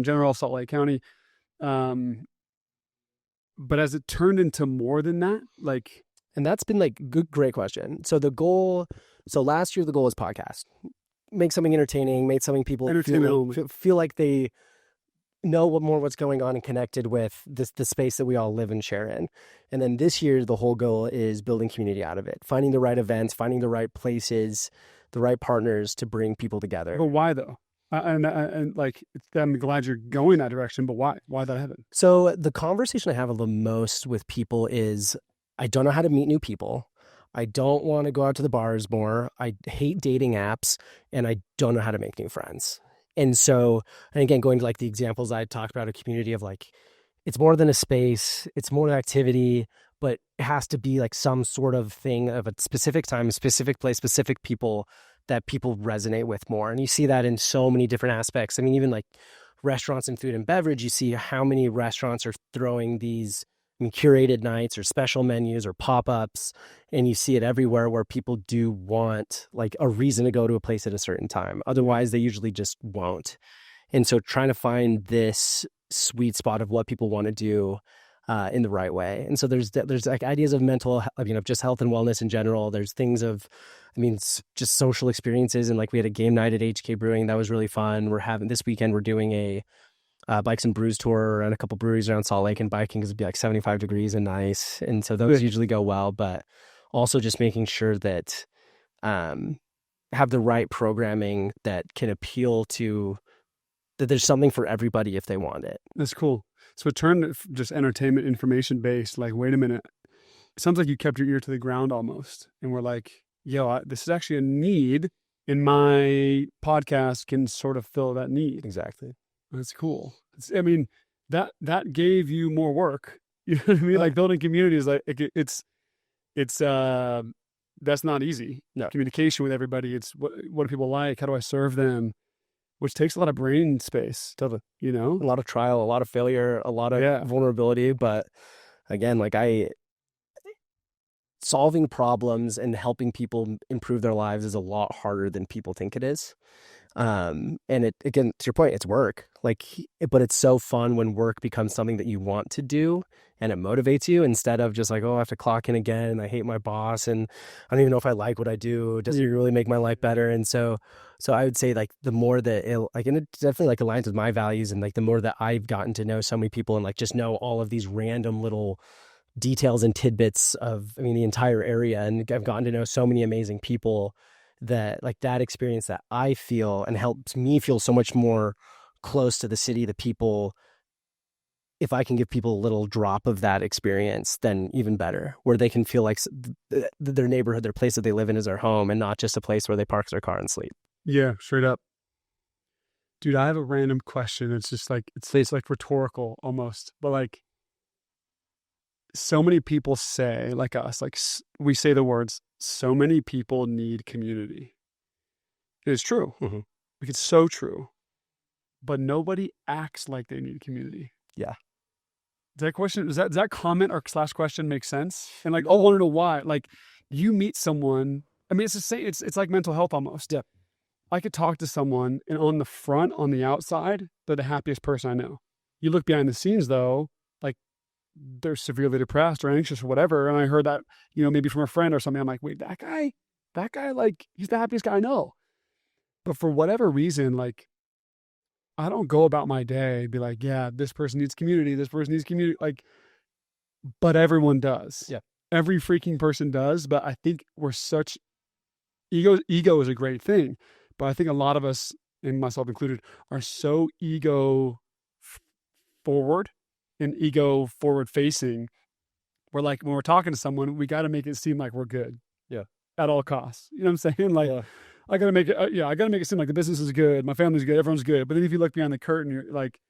general, Salt Lake County. But has it turned into more than that? Like, and that's been like great question. So last year the goal was podcast, make something entertaining, make something people feel like they know what's going on and connected with the space that we all live and share in. And then this year, the whole goal is building community out of it, finding the right events, finding the right places, the right partners to bring people together. But why though? And like, I'm glad you're going that direction, but why? Why that happen? So the conversation I have the most with people is, I don't know how to meet new people. I don't want to go out to the bars more. I hate dating apps, and I don't know how to make new friends. And so, and again, going to like the examples I talked about, a community of like, it's more than a space, it's more an activity, but it has to be like some sort of thing of a specific time, a specific place, specific people that people resonate with more. And you see that in so many different aspects. I mean, even like restaurants and food and beverage, you see how many restaurants are throwing these curated nights or special menus or pop-ups, and you see it everywhere where people do want like a reason to go to a place at a certain time. Otherwise, they usually just won't. And so trying to find this sweet spot of what people want to do in the right way. And so there's like ideas of mental, just health and wellness in general. There's things of, just social experiences. And like we had a game night at HK Brewing. That was really fun. This weekend, we're doing a bikes and brews tour around a couple breweries around Salt Lake, and biking is be like 75 degrees and nice. And so those usually go well, but also just making sure that have the right programming that can appeal to, that there's something for everybody if they want it. That's cool. So it turned just entertainment information based, like, wait a minute. It sounds like you kept your ear to the ground almost. And we're like, this is actually a need, and my podcast can sort of fill that need. Exactly. That's cool. That gave you more work. You know what I mean? Like building communities, like it's that's not easy. No. Communication with everybody. It's what do people like? How do I serve them? Which takes a lot of brain space. Totally. You know? A lot of trial, a lot of failure, a lot of vulnerability. But again, like solving problems and helping people improve their lives is a lot harder than people think it is. And it, again, to your point, it's work, but it's so fun when work becomes something that you want to do and it motivates you, instead of just like, oh, I have to clock in again and I hate my boss and I don't even know if I like what I do. Does it really make my life better? And so I would say, like, the more that and it definitely like aligns with my values, and like the more that I've gotten to know so many people and like just know all of these random little details and tidbits of, the entire area. And I've gotten to know so many amazing people that, like, that experience that I feel and helps me feel so much more close to the city, the people. If I can give people a little drop of that experience, then even better, where they can feel like their neighborhood, their place that they live in is their home, and not just a place where they park their car and sleep. Yeah, straight up. Dude, I have a random question. It's just like, it's like rhetorical almost, but like, so many people say, like us, like we say the words, so many people need community. It is true. Mm-hmm. Like, it's so true. But nobody acts like they need community. Yeah. Does that comment or / question make sense? And like, I want to know why. Like, you meet someone, it's the same, it's like mental health almost. Yeah. I could talk to someone, and on the outside, they're the happiest person I know. You look behind the scenes though, like, they're severely depressed or anxious or whatever. And I heard that, maybe from a friend or something. I'm like, wait, that guy, like, he's the happiest guy I know. But for whatever reason, like, I don't go about my day and be like, yeah, this person needs community. This person needs community. Like, but everyone does. Yeah. Every freaking person does. But I think we're such ego is a great thing. But I think a lot of us, and myself included, are so ego forward and ego forward facing. We're like, when we're talking to someone, we got to make it seem like we're good. Yeah. At all costs. You know what I'm saying? Like, yeah. I got to make it seem like the business is good. My family's good. Everyone's good. But then if you look behind the curtain, you're like,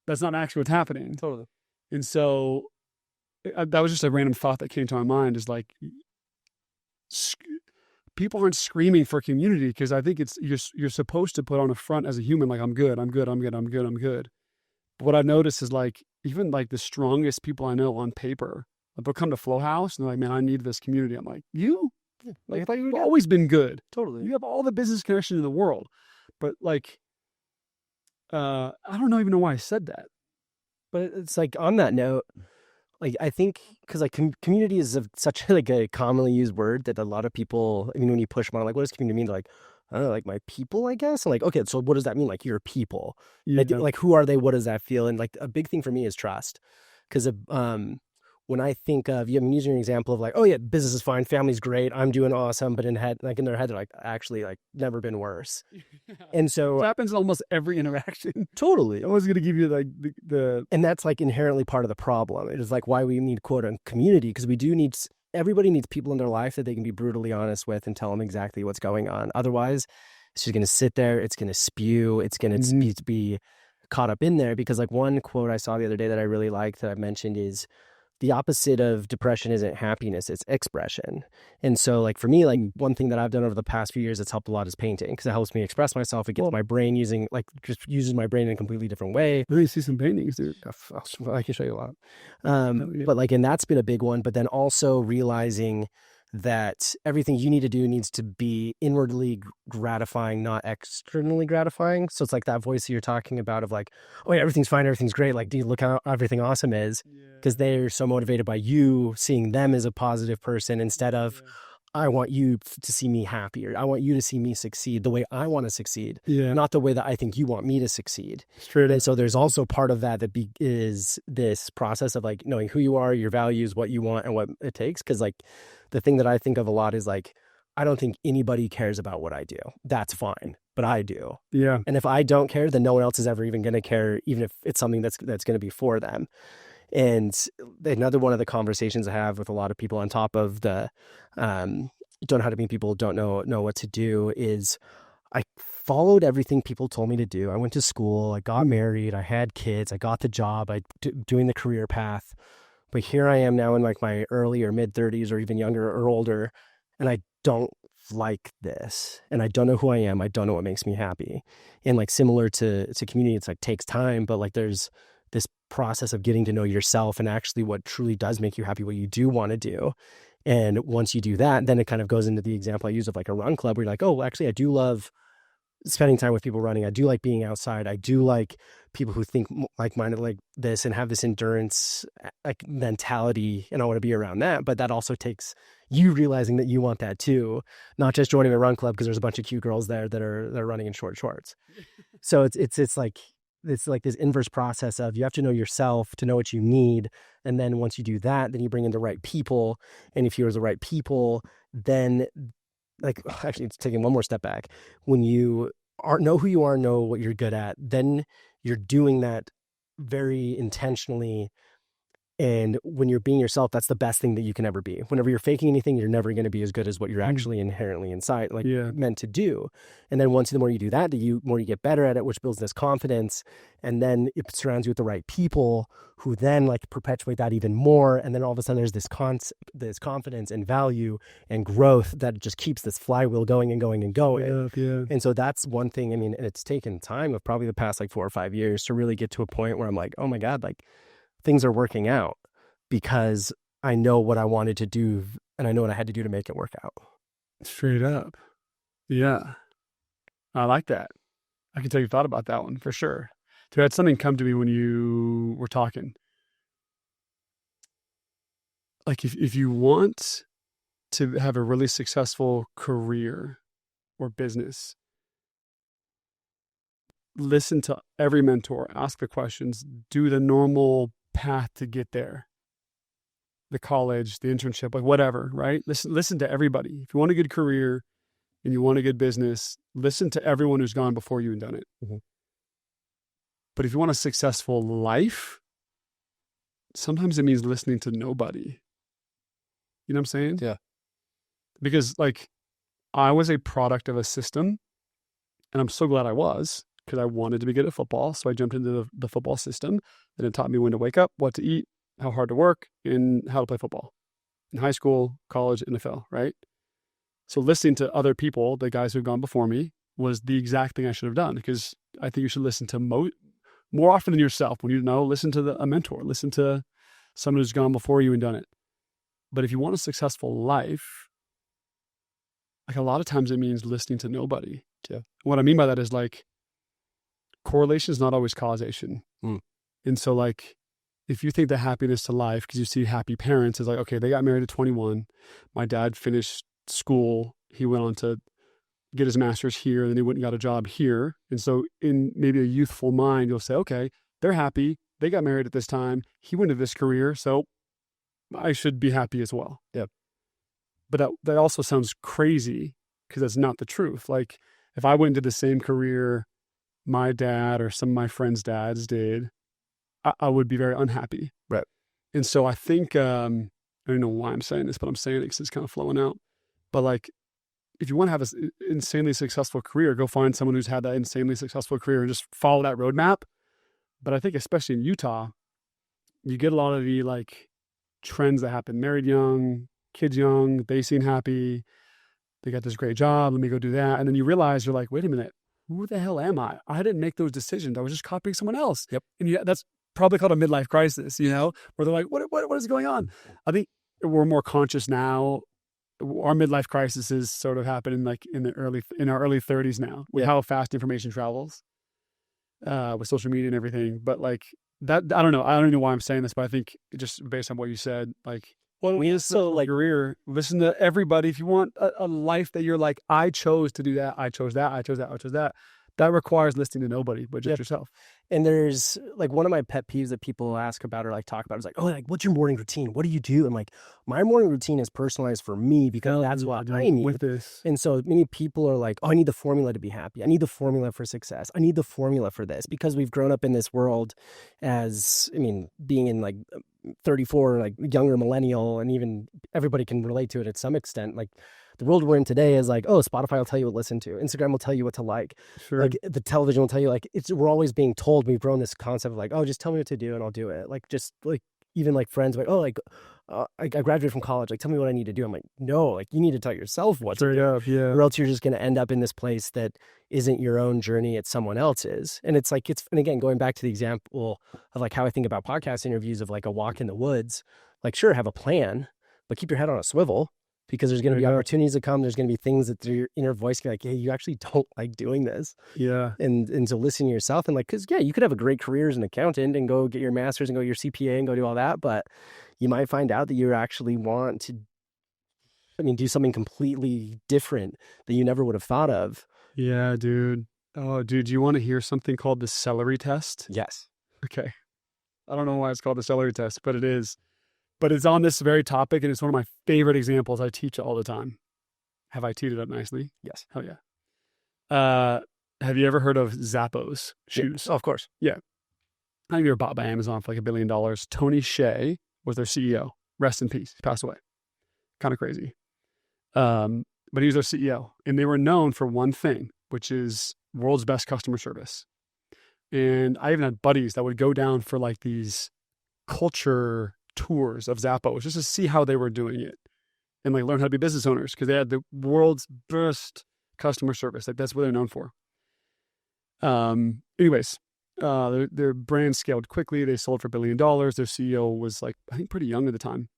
that's not actually what's happening. Totally. And so that was just a random thought that came to my mind, is like, people aren't screaming for community, because I think you're supposed to put on a front as a human, like, I'm good. But what I've noticed is, like, even like the strongest people I know on paper They'll come to FlowHaus and they're like, man, I need this community. I'm like, you? Like, I thought you've Yeah. always been good. Totally. You have all the business connection in the world. But like, I don't even know why I said that. But it's like, on that note, like, I think because like community is such like a commonly used word that a lot of people, I mean, when you push them on, like, what does community mean? They're like, I don't know, like my people, I guess. I'm like, okay, so what does that mean? Like, your people, like, who are they? What does that feel? And like, a big thing for me is trust. Because when I think of, I'm using an example of like, oh yeah, business is fine, family's great, I'm doing awesome, but in their head, they're like, actually, like, never been worse. And so it happens in almost every interaction. Totally. I'm always going to give you like the and that's like inherently part of the problem. It is like why we need quote unquote community, because we do need, everybody needs people in their life that they can be brutally honest with and tell them exactly what's going on. Otherwise, it's just going to sit there, it's going to spew, it's going to be caught up in there. Because like one quote I saw the other day that I really liked that I mentioned is, the opposite of depression isn't happiness, it's expression. And so like for me, like one thing that I've done over the past few years that's helped a lot is painting, because it helps me express myself. It gets my brain uses my brain in a completely different way. Let me see some paintings, dude. I can show you a lot. But like, and that's been a big one. But then also realizing that everything you need to do needs to be inwardly gratifying, not externally gratifying. So it's like that voice that you're talking about of like, oh yeah, everything's fine, everything's great. Like, do you look how everything awesome is? Because they're so motivated by you seeing them as a positive person instead of, I want you to see me happier. I want you to see me succeed the way I want to succeed, not the way that I think you want me to succeed. Straight and so there's also part of that is this process of like knowing who you are, your values, what you want, and what it takes. Because like the thing that I think of a lot is like, I don't think anybody cares about what I do. That's fine, but I do. Yeah. And if I don't care, then no one else is ever even going to care, even if it's something that's going to be for them. And another one of the conversations I have with a lot of people on top of the don't know how to meet people, don't know what to do, is I followed everything people told me to do. I went to school, I got married, I had kids, I got the job, doing the career path. But here I am now in like my early or mid 30s or even younger or older, and I don't like this, and I don't know who I am. I don't know what makes me happy. And like similar to community, it's like takes time, but like there's this process of getting to know yourself and actually what truly does make you happy, what you do want to do. And once you do that, then it kind of goes into the example I use of like a run club where you're like, oh, actually, I do love spending time with people running. I do like being outside. I do like people who think like-minded like this and have this endurance like mentality, and I want to be around that. But that also takes you realizing that you want that too, not just joining a run club because there's a bunch of cute girls there that are running in short shorts. So it's like this inverse process of you have to know yourself to know what you need. And then once you do that, then you bring in the right people. And if you're the right people, then like, actually it's taking one more step back. When you know who you are, know what you're good at, then you're doing that very intentionally. And when you're being yourself, that's the best thing that you can ever be. Whenever you're faking anything, you're never going to be as good as what you're actually inherently inside, like meant to do. And then the more you do that, the more you get better at it, which builds this confidence. And then it surrounds you with the right people who then like perpetuate that even more. And then all of a sudden there's this confidence and value and growth that just keeps this flywheel going and going and going. Yeah. And so that's one thing. I mean, and it's taken time of probably the past like 4 or 5 years to really get to a point where I'm like, oh my God, like things are working out because I know what I wanted to do and I know what I had to do to make it work out. Straight up. Yeah. I like that. I can tell you thought about that one for sure. So I had something come to me when you were talking. Like if you want to have a really successful career or business, listen to every mentor, ask the questions, do the normal path to get there. The college, the internship, like whatever, right? Listen to everybody. If you want a good career and you want a good business, listen to everyone who's gone before you and done it. Mm-hmm. But if you want a successful life, sometimes it means listening to nobody. You know what I'm saying? Yeah. Because like I was a product of a system, and I'm so glad I was, because I wanted to be good at football. So I jumped into the football system, and it taught me when to wake up, what to eat, how hard to work, and how to play football in high school, college, NFL, right? So listening to other people, the guys who've gone before me, was the exact thing I should have done, because I think you should listen to more often than yourself. When you know, listen to a mentor, listen to someone who's gone before you and done it. But if you want a successful life, like a lot of times it means listening to nobody. Yeah. What I mean by that is like correlation is not always causation. And so like, if you think the happiness to life, because you see happy parents, is like, okay, they got married at 21. My dad finished school. He went on to get his master's here, then he went and got a job here. And so in maybe a youthful mind, you'll say, okay, they're happy. They got married at this time. He went to this career, so I should be happy as well. Yep. But that also sounds crazy because that's not the truth. Like if I went into the same career my dad or some of my friends' dads did, I would be very unhappy. Right. And so I think, I don't know why I'm saying this, but I'm saying it because it's kind of flowing out. But like, if you want to have an insanely successful career, go find someone who's had that insanely successful career and just follow that roadmap. But I think especially in Utah, you get a lot of the like trends that happen. Married young, kids young, they seem happy. They got this great job. Let me go do that. And then you realize you're like, wait a minute, who the hell am I? I didn't make those decisions. I was just copying someone else. Yep. And that's probably called a midlife crisis, where they're like, what is going on? I think we're more conscious now. Our midlife crisis is sort of happening like in our early 30s now with how fast information travels with social media and everything. But like that, I don't know. I don't even know why I'm saying this, but I think just based on what you said, like, well, we also like career, listen to everybody. If you want a life that you're like, I chose to do that. I chose that. I chose that. I chose that. That requires listening to nobody, but just yourself. And there's like one of my pet peeves that people ask about or like talk about is like, oh, like what's your morning routine? What do you do? I'm like, my morning routine is personalized for me because that's what I need with this. And so many people are like, oh, I need the formula to be happy. I need the formula for success. I need the formula for this because we've grown up in this world as, being in like 34, like younger millennial, and even everybody can relate to it at some extent. Like the world we're in today is like, oh, Spotify will tell you what to listen to. Instagram will tell you what to like. Sure. Like the television will tell you, like, we're always being told. We've grown this concept of like, oh, just tell me what to do and I'll do it. Like, just like, even like friends, like, oh, like, I graduated from college. Like, tell me what I need to do. I'm like, no, like you need to tell yourself what to do. Yeah. Or else you're just going to end up in this place that isn't your own journey. It's someone else's. And it's like, and again, going back to the example of like how I think about podcast interviews of like a walk in the woods, like, sure, have a plan, but keep your head on a swivel. Because there's going to be opportunities to come. There's going to be things that your inner voice can be like, hey, you actually don't like doing this. Yeah. And so listen to yourself and like, because you could have a great career as an accountant and go get your master's and go your CPA and go do all that. But you might find out that you actually want to, do something completely different that you never would have thought of. Yeah, dude. Oh, dude, you want to hear something called the celery test? Yes. Okay. I don't know why it's called the celery test, but it is. But it's on this very topic, and it's one of my favorite examples. I teach all the time. Have I teed it up nicely? Yes. Hell yeah. Have you ever heard of Zappos shoes? Yeah. Oh, of course. Yeah. I think they were bought by Amazon for like $1 billion. Tony Hsieh was their CEO. Rest in peace. He passed away. Kind of crazy. But he was their CEO. And they were known for one thing, which is world's best customer service. And I even had buddies that would go down for like these culture tours of Zappos just to see how they were doing it and like learn how to be business owners because they had the world's best customer service. Like that's what they're known for. Anyways, their brand scaled quickly. They sold for $1 billion. Their CEO was like, I think pretty young at the time.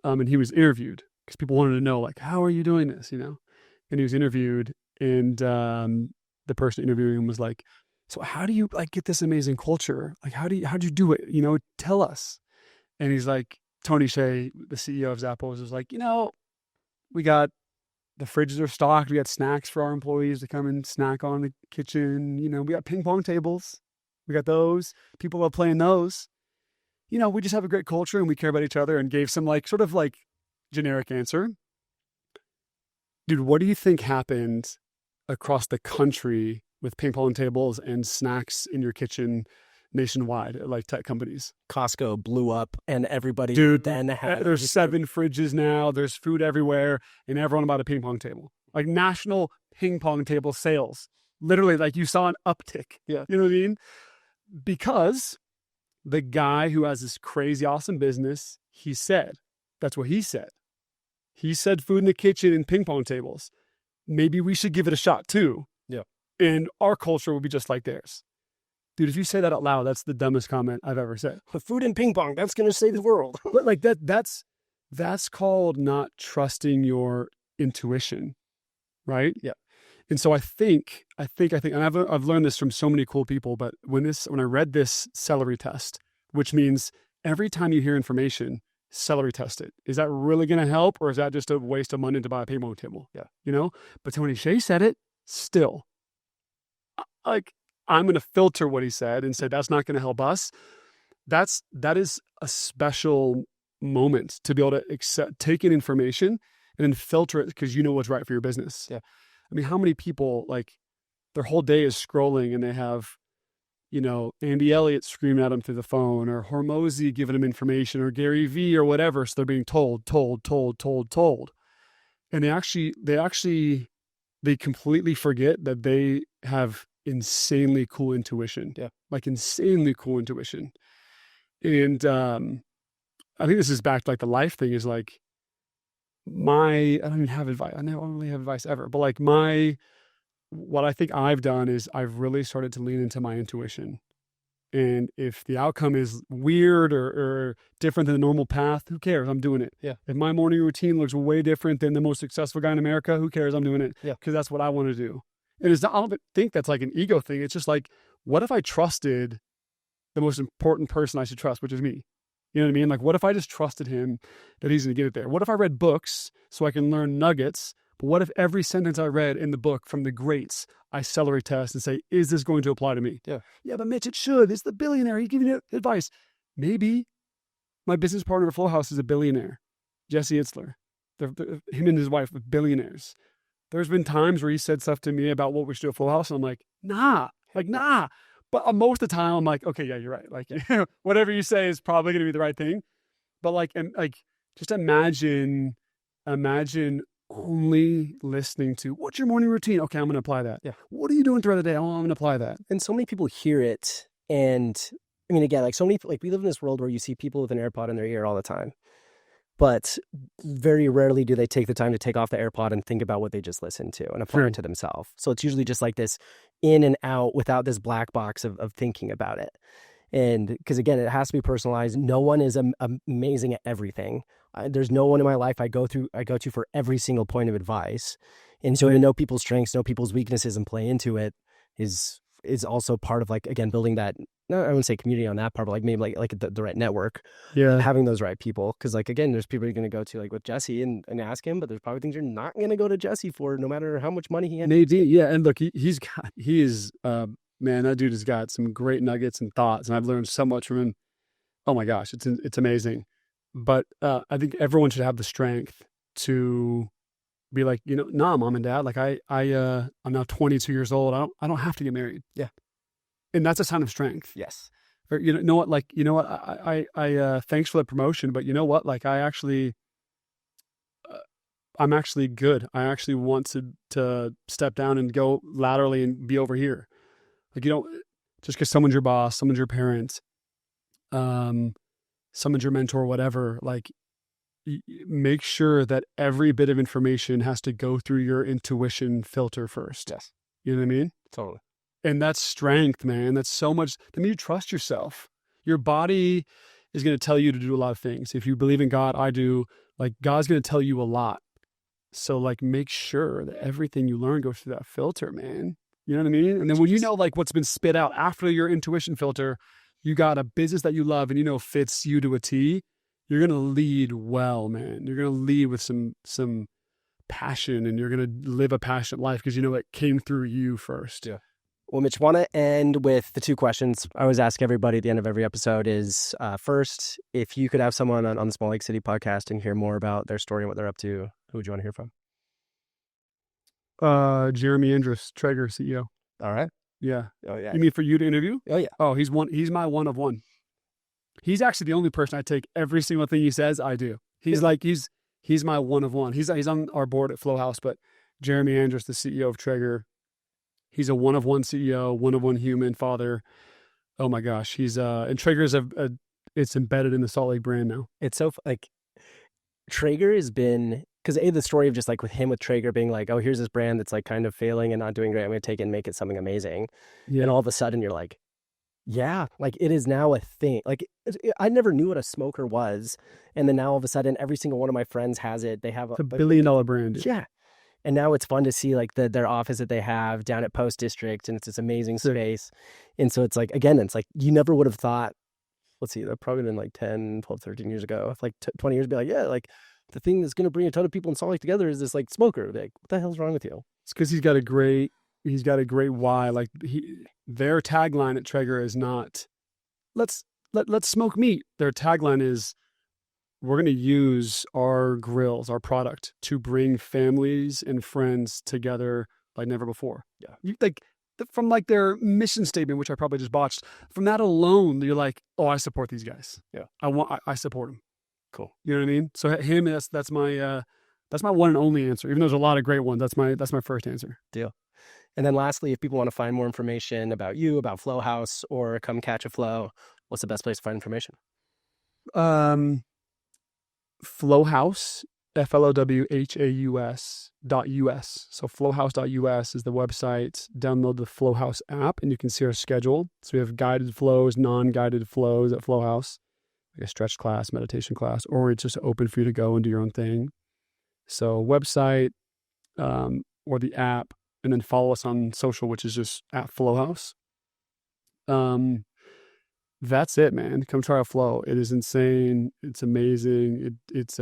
And he was interviewed because people wanted to know like, how are you doing this? And he was interviewed and the person interviewing him was like, so how do you like get this amazing culture? Like, how'd you do it? Tell us. And he's like, Tony Hsieh, the CEO of Zappos, was like, we got the fridges are stocked. We got snacks for our employees to come and snack on in the kitchen. We got ping pong tables. We got those. People love playing those. We just have a great culture and we care about each other, and gave some like sort of like generic answer. Dude, what do you think happened across the country with ping pong tables and snacks in your kitchen nationwide, like tech companies? Costco blew up and everybody there's 7 fridges now, there's food everywhere, and everyone bought a ping pong table. Like national ping pong table sales. Literally, like you saw an uptick. Yeah. You know what I mean? Because the guy who has this crazy awesome business, that's what he said. He said food in the kitchen and ping pong tables. Maybe we should give it a shot too. Yeah. And our culture will be just like theirs. Dude, if you say that out loud, that's the dumbest comment I've ever said. Food and ping pong, that's going to save the world. But like that's That's called not trusting your intuition, right? Yeah. And so I think, and I've learned this from so many cool people, but when I read this celery test, which means every time you hear information, celery test it. Is that really going to help, or is that just a waste of money to buy a payment table? Yeah. You know? But Tony Hsieh said it, still. Like, I'm going to filter what he said and say, that's not going to help us. That is a special moment to be able to take in information and then filter it because you know what's right for your business. Yeah. I mean, how many people, like, their whole day is scrolling and they have, Andy Elliott screaming at them through the phone, or Hormozy giving them information, or Gary Vee or whatever. So they're being told. And they completely forget that they have insanely cool intuition. Yeah. Like insanely cool intuition. And I think this is back to like the life thing is like I don't even have advice. I don't really have advice ever, but like what I think I've done is I've really started to lean into my intuition. And if the outcome is weird or different than the normal path, who cares? I'm doing it. Yeah. If my morning routine looks way different than the most successful guy in America, who cares? I'm doing it. Yeah. Because that's what I want to do. And I don't think that's like an ego thing. It's just like, what if I trusted the most important person I should trust, which is me? You know what I mean? Like, what if I just trusted him that he's going to get it there? What if I read books so I can learn nuggets? But what if every sentence I read in the book from the greats, I celery test and say, is this going to apply to me? Yeah. Yeah, but Mitch, it should. It's the billionaire. He's giving you advice. Maybe my business partner at FlowHaus is a billionaire, Jesse Itzler. Him and his wife are billionaires. There's been times where he said stuff to me about what we should do at FlowHaus, and I'm like, nah. But most of the time, I'm like, okay, yeah, you're right. Like, whatever you say is probably going to be the right thing. But like, just imagine only listening to, what's your morning routine? Okay, I'm going to apply that. Yeah. What are you doing throughout the day? Oh, I'm going to apply that. And so many people hear it. And I mean, again, like so many, like we live in this world where you see people with an AirPod in their ear all the time. But very rarely do they take the time to take off the AirPod and think about what they just listened to and apply it to themselves. So it's usually just like this in and out without this black box of thinking about it. And because again, it has to be personalized. No one is amazing at everything. There's no one in my life I go to for every single point of advice. And so to know people's strengths, know people's weaknesses, and play into it is also part of, like, again, building that, no, I wouldn't say community on that part, but like maybe like the right network. Yeah. Having those right people. Because like, again, there's people you're going to go to like with Jesse and ask him, but there's probably things you're not going to go to Jesse for, no matter how much money he has. Nadine, yeah. And look, man, that dude has got some great nuggets and thoughts, and I've learned so much from him. Oh my gosh, it's amazing. But I think everyone should have the strength to be like, nah, mom and dad, like I'm now 22 years old. I don't have to get married. Yeah. And that's a sign of strength. Yes. Or, I thanks for the promotion, but you know what? Like I'm actually good. I actually want to step down and go laterally and be over here. Like, just because someone's your boss, someone's your parent, someone's your mentor, whatever, like, make sure that every bit of information has to go through your intuition filter first. Yes. You know what I mean? Totally. And that's strength, man. That's so much. I mean, you trust yourself. Your body is going to tell you to do a lot of things. If you believe in God, I do, like, God's going to tell you a lot. So, like, make sure that everything you learn goes through that filter, man. You know what I mean? And then when like what's been spit out after your intuition filter, you got a business that you love and fits you to a T, you're going to lead well, man. You're going to lead with some passion, and you're going to live a passionate life because it came through you first. Yeah. Well, Mitch, want to end with the two questions I always ask everybody at the end of every episode is, first, if you could have someone on the Small Lake City podcast and hear more about their story and what they're up to, who would you want to hear from? Jeremy Andrus, Traeger CEO. All right. Yeah. Oh yeah. You mean for you to interview? Oh yeah. Oh, he's my one of one. He's actually the only person I take every single thing he says, I do. He's my one of one. He's on our board at FlowHaus, but Jeremy Andrus, the CEO of Traeger, he's a one of one CEO, one of one human father. Oh my gosh. He's and Traeger's it's embedded in the Salt Lake brand now. It's so like Traeger has been, because the story of just like with Traeger being like, oh, here's this brand that's like kind of failing and not doing great, I'm going to take it and make it something amazing. Yeah. And all of a sudden you're like, Yeah, like it is now a thing. Like I never knew what a smoker was, and then now all of a sudden, every single one of my friends has it. They have It's $1 billion brand, dude. yeah, and now it's fun to see like their office that they have down at Post District, and it's this amazing space. And so it's like again, it's like you never would have thought. Let's see, that probably been like 10, 12, 13 years ago. Like 20 years, be like, yeah, like the thing that's going to bring a ton of people in Salt Lake together is this like smoker. Like, what the hell's wrong with you? It's because he's got a great why. Like their tagline at Traeger is not let's smoke meat. Their tagline is we're going to use our grills, our product, to bring families and friends together like never before. Yeah, from like their mission statement, which I probably just botched. From that alone, you're like, oh, I support these guys. Yeah, I support them. Cool. You know what I mean? So him, that's my one and only answer. Even though there's a lot of great ones, that's my first answer. Deal. And then lastly, if people want to find more information about you, about FlowHaus, or come catch a flow, what's the best place to find information? FlowHaus, FlowHaus.us. So FlowHaus.us is the website. Download the FlowHaus app and you can see our schedule. So we have guided flows, non-guided flows at FlowHaus, like a stretch class, meditation class, or it's just open for you to go and do your own thing. So website or the app, and then follow us on social, which is just at FlowHaus. That's it, man. Come try a flow. It is insane. It's amazing. It's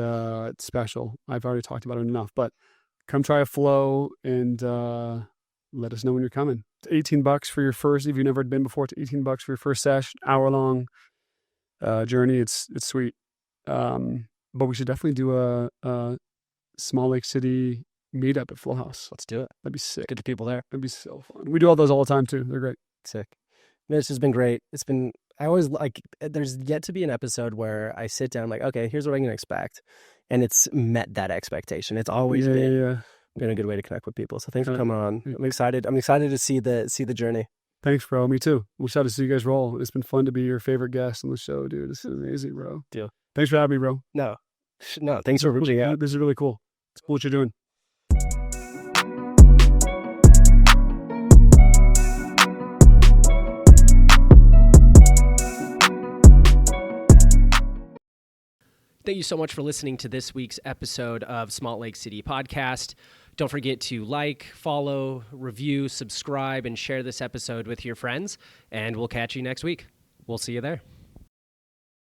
special. I've already talked about it enough, but come try a flow and let us know when you're coming. It's $18 for your first. If you've never been before, it's $18 for your first session, hour-long journey. It's sweet. But we should definitely do a Small Lake City meetup at FlowHaus. Let's do it. That'd be sick. Get the people there. That'd be so fun. We do all those all the time too. They're great. Sick. This has been great. I always like, there's yet to be an episode where I sit down, I'm like, okay, here's what I'm going to expect. And it's met that expectation. It's always been a good way to connect with people. So thanks for coming on. I'm excited to see the journey. Thanks, bro. Me too. We'll try to see you guys roll. It's been fun to be your favorite guest on the show, dude. This is amazing, bro. Deal. Thanks for having me, bro. No, thanks for reaching out. This is really cool. It's cool what you're doing. Thank you so much for listening to this week's episode of Salt Lake City Podcast. Don't forget to like, follow, review, subscribe, and share this episode with your friends. And we'll catch you next week. We'll see you there.